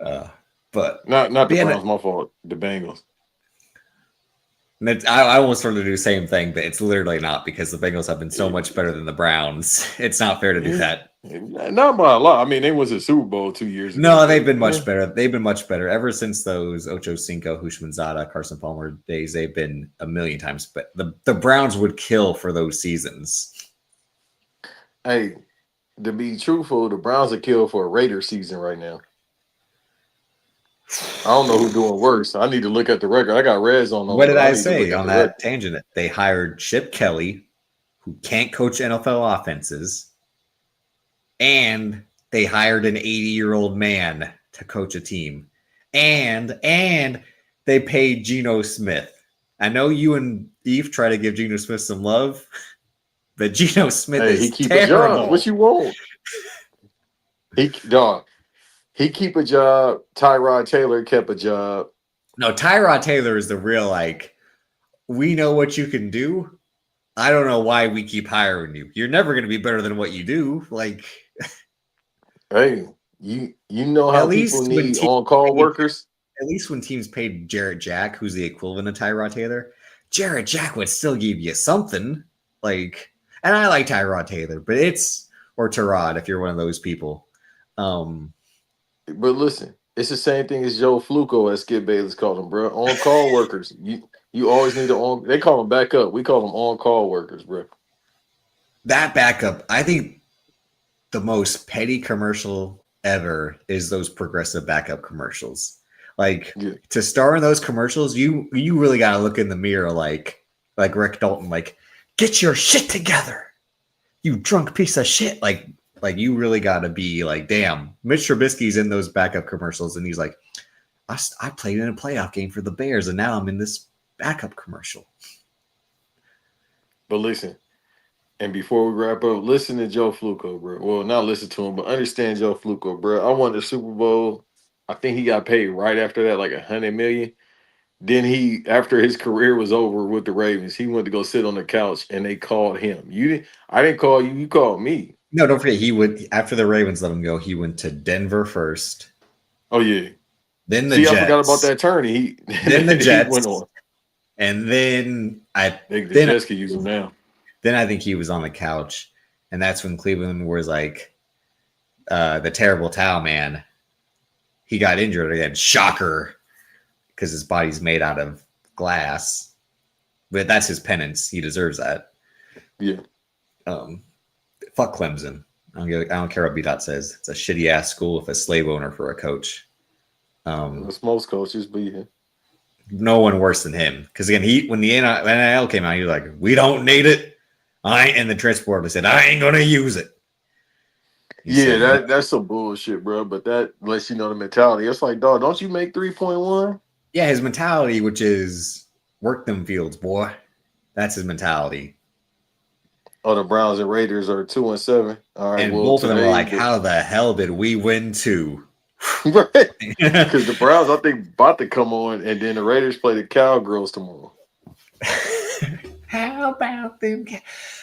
Uh, but Not the being, Browns, my fault. The Bengals. I almost wanted to do the same thing, but it's literally not because the Bengals have been so Yeah, much better than the Browns. It's not fair to do yeah. that. Not by a lot. I mean, they was a Super Bowl 2 years ago, No, they've but been much better. They've been much better ever since those Ocho Cinco, Hushmanzada, Carson Palmer days. They've been a million times. But the Browns would kill for those seasons. hey, to be truthful, the Browns are killed for a Raider season right now. I don't know who's doing worse. I need to look at the record. I got Reds on What them, did but I I need to look say at on the that record. tangent? They hired Chip Kelly, who can't coach NFL offenses, and they hired an 80-year-old man to coach a team. And they paid Geno Smith. I know you and Eve try to give Geno Smith some love, but Geno Smith Hey, he is keep a job. What terrible. you want? Dog. He keep a job. Tyrod Taylor kept a job. No, Tyrod Taylor is the real we know what you can do. I don't know why we keep hiring you. You're never going to be better than what you do. Hey, you know how At people least when need teams on call paid, workers. at least when teams paid Jarrett Jack, who's the equivalent of Tyrod Taylor, Jarrett Jack would still give you something. And I like Tyrod Taylor, but or Tyrod if you're one of those people. Um, But listen, it's the same thing as Joe Fluco, as Skip Bayless called them, bro. On call workers. You always need to on. They call them back up. We call them on call workers, bro. that backup, I think the most petty commercial ever is those progressive backup commercials. Yeah. To star in those commercials, you really gotta look in the mirror like Rick Dalton, get your shit together, you drunk piece of shit. You really gotta be damn, Mitch Trubisky's in those backup commercials and he's like, I played in a playoff game for the Bears and now I'm in this backup commercial. But listen, and before we wrap up, listen to Joe Fluco, bro. Well, not listen to him, but understand Joe Fluco, bro. I won the Super Bowl. I think he got paid right after that, like 100 million. Then after his career was over with the Ravens, he went to go sit on the couch, and they called him. You didn't. I didn't call you. You called me. No, don't forget, he would, after the Ravens let him go, he went to Denver first, Oh yeah. then the See, I forgot about Jets, that turn. He then the he went Jets, on. and then The then Jets could use him now. Then I think he was on the couch, and that's when Cleveland was like, the terrible towel man. He got injured again. Shocker, because his body's made out of glass. But that's his penance. He deserves that. Yeah. Fuck Clemson. I don't care what B-Dot says. It's a shitty ass school with a slave owner for a coach. That's most coaches, but yeah. No one worse than him. Because again, when the NIL came out, he was like, "We don't need it." And the transporter said, "I ain't gonna use it." That's some bullshit, bro. But that lets you know the mentality. It's like, dog, don't you make 3.1? Yeah, his mentality, which is work them fields, boy. That's his mentality. Oh, the Browns and Raiders are 2-7. All right, And both of them were like, "How the hell did we win two?" Right, because the Browns, I think, about to come on, and then the Raiders play the Cowgirls tomorrow. How about them?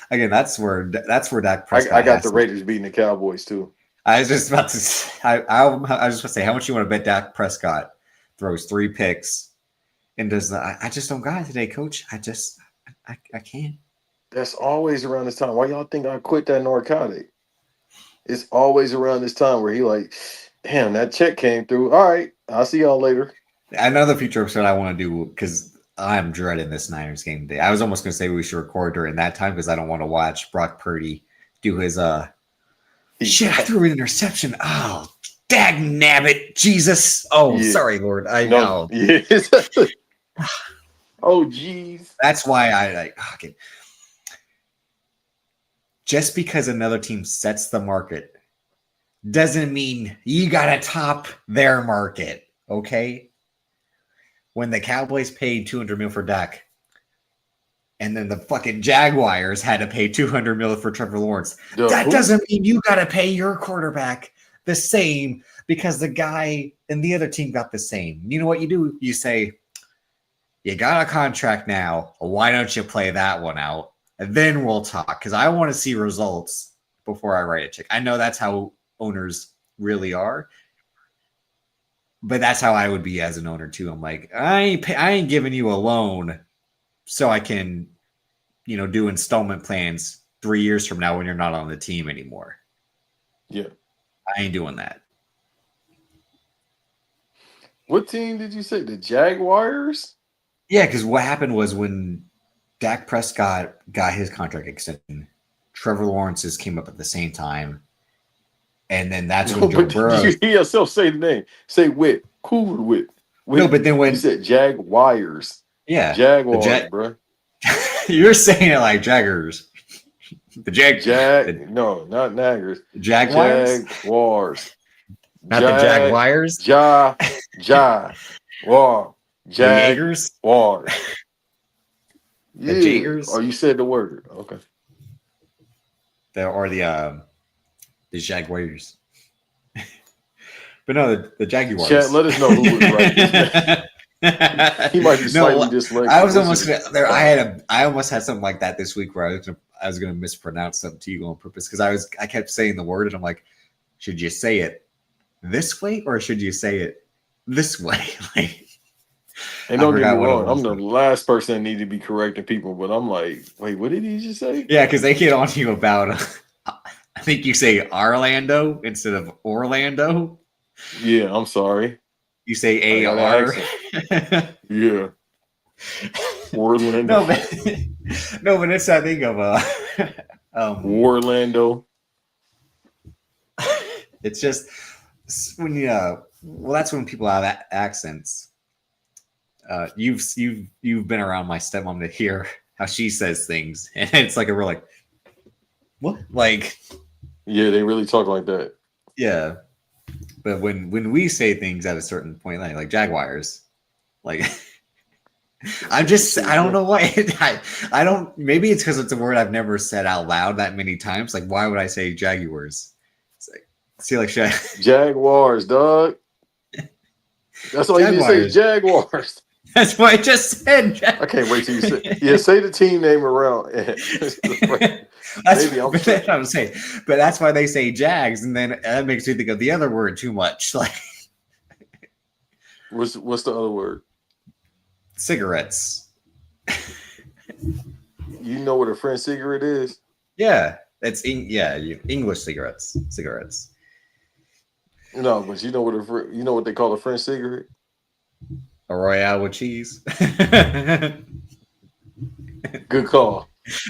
Again, that's where Dak Prescott. I got the Raiders beating the Cowboys too. I was just about to. I was just about to say, how much you want to bet Dak Prescott throws 3 picks and does not? I just don't got it today, Coach. I can't. That's always around this time. Why y'all think I quit that narcotic? It's always around this time where he like, damn, that check came through. All right, I'll see y'all later. Another future episode I want to do, because I'm dreading this Niners game today. I was almost going to say we should record during that time because I don't want to watch Brock Purdy do his shit. I threw an interception. Oh, dag nabbit, Jesus. Oh, yeah. Sorry, Lord. I know. Yeah. Oh, jeez. That's why I like. Okay. Just because another team sets the market doesn't mean you gotta top their market. Okay. When the Cowboys paid $200 million for Dak, and then the fucking Jaguars had to pay $200 million for Trevor Lawrence, that doesn't mean you got to pay your quarterback the same because the guy and the other team got the same. You know what you do? You say, you got a contract now. Why don't you play that one out? And then we'll talk, because I want to see results before I write a check. I know that's how owners really are. But that's how I would be as an owner too. I'm like, I ain't giving you a loan so I can, do installment plans 3 years from now when you're not on the team anymore. Yeah. I ain't doing that. What team did you say? The Jaguars? Yeah, because what happened was when Dak Prescott got his contract extension, Trevor Lawrence's came up at the same time. And then that's when Joe Burrow. You hear yourself say the name. Say Whit. Cool Whit. No, but then when you said Jaguars. Yeah. Jaguars, bro. You're saying it like Jaggers. No, not Naggers. Jaguars? Jaguars. Not the Jaguars? Jaguars. Jaggers? Jaguars. The Jaggers? Oh, you said the word. Okay. Or the Jaguars. But no, the Jaguars. Chat, let us know who was right. He might be slightly dyslexic. I was almost there. I almost had something like that this week where I was gonna mispronounce something to you on purpose because I kept saying the word and I'm like, should you say it this way or should you say it this way? And don't get me wrong, I'm the last person that need to be correcting people, but I'm like, wait, what did he just say? Yeah, because they get on to you about. I think you say Orlando instead of Orlando. Yeah, I'm sorry. You say AR. Yeah. Orlando. No, but it's I think of Orlando. It's just when that's when people have accents. You've been around my stepmom to hear how she says things, and it's like a real like, what? Like, yeah, they really talk like that. Yeah. But when we say things at a certain point, like Jaguars, like I don't know why. I don't. Maybe it's because it's a word I've never said out loud that many times. Like, why would I say Jaguars? It's like, see, like Jaguars, dog. That's why you say Jaguars. That's why I just said Jaguars. I can't wait till you say. Say the team name around. That's what I'm saying. But that's why they say Jags, and then that makes me think of the other word too much. Like, what's the other word? Cigarettes. You know what a French cigarette is? Yeah, English cigarettes. Cigarettes. No, but you know what you know what they call a French cigarette? A Royale with cheese. Good call.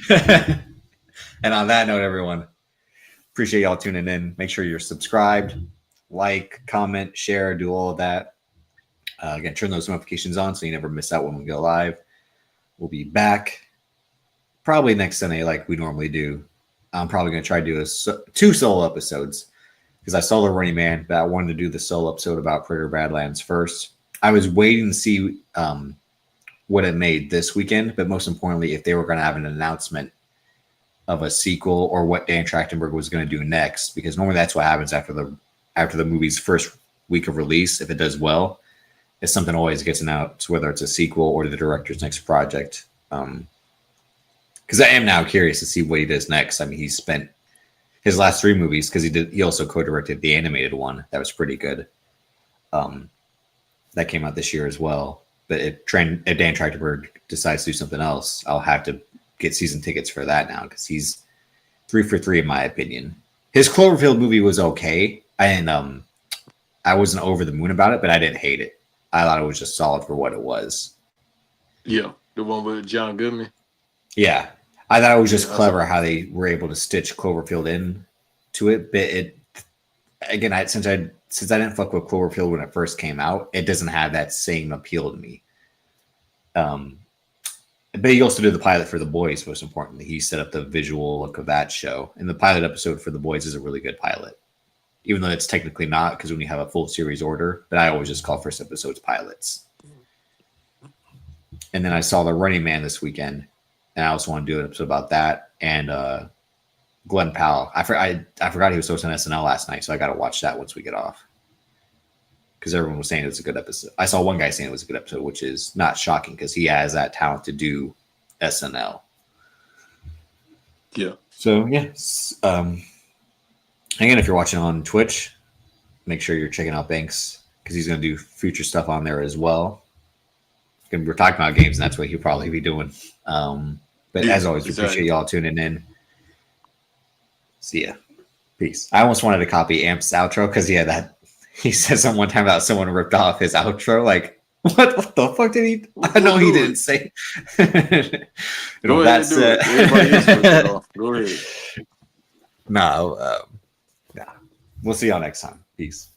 And on that note, everyone, appreciate y'all tuning in. Make sure you're subscribed, like, comment, share, do all of that. Again, turn those notifications on so you never miss out when we go live. We'll be back probably next Sunday like we normally do. I'm probably going to try to do 2 solo episodes because I saw The Running Man, but I wanted to do the solo episode about Prater Badlands first. I was waiting to see what it made this weekend, but most importantly, if they were going to have an announcement of a sequel or what Dan Trachtenberg was going to do next, because normally that's what happens after the movie's first week of release. If it does well, if something always gets announced, whether it's a sequel or the director's next project. Because I am now curious to see what he does next. I mean, he spent his last 3 movies because he also co-directed the animated one that was pretty good. That came out this year as well. But if Dan Trachtenberg decides to do something else, I'll have to get season tickets for that now because he's 3 for 3 in my opinion. His Cloverfield movie was okay, and I wasn't over the moon about it, but I didn't hate it. I thought it was just solid for what it was. Yeah, the one with John Goodman. Yeah, I thought it was just clever how they were able to stitch Cloverfield in to it. But it again, since I didn't fuck with Cloverfield when it first came out, it doesn't have that same appeal to me. But he also did the pilot for The Boys. Most importantly, he set up the visual look of that show, and the pilot episode for The Boys is a really good pilot, even though it's technically not because when you have a full series order. But I always just call first episodes pilots. And then I saw The Running Man this weekend, and I also want to do an episode about that. And Glenn Powell, I forgot he was hosting SNL last night, so I got to watch that once we get off. Because everyone was saying it was a good episode. I saw one guy saying it was a good episode, which is not shocking because he has that talent to do SNL. Yeah. So, yeah. Again, if you're watching on Twitch, make sure you're checking out Banks because he's going to do future stuff on there as well. We're talking about games, and that's what he'll probably be doing. But as always, we appreciate y'all tuning in. See ya. Peace. I almost wanted to copy Amp's outro because he said something one time about someone ripped off his outro. Like, what the fuck did he? I know he didn't say. Go ahead and do it. Everybody else ripped it off. Go ahead. No. We'll see y'all next time. Peace.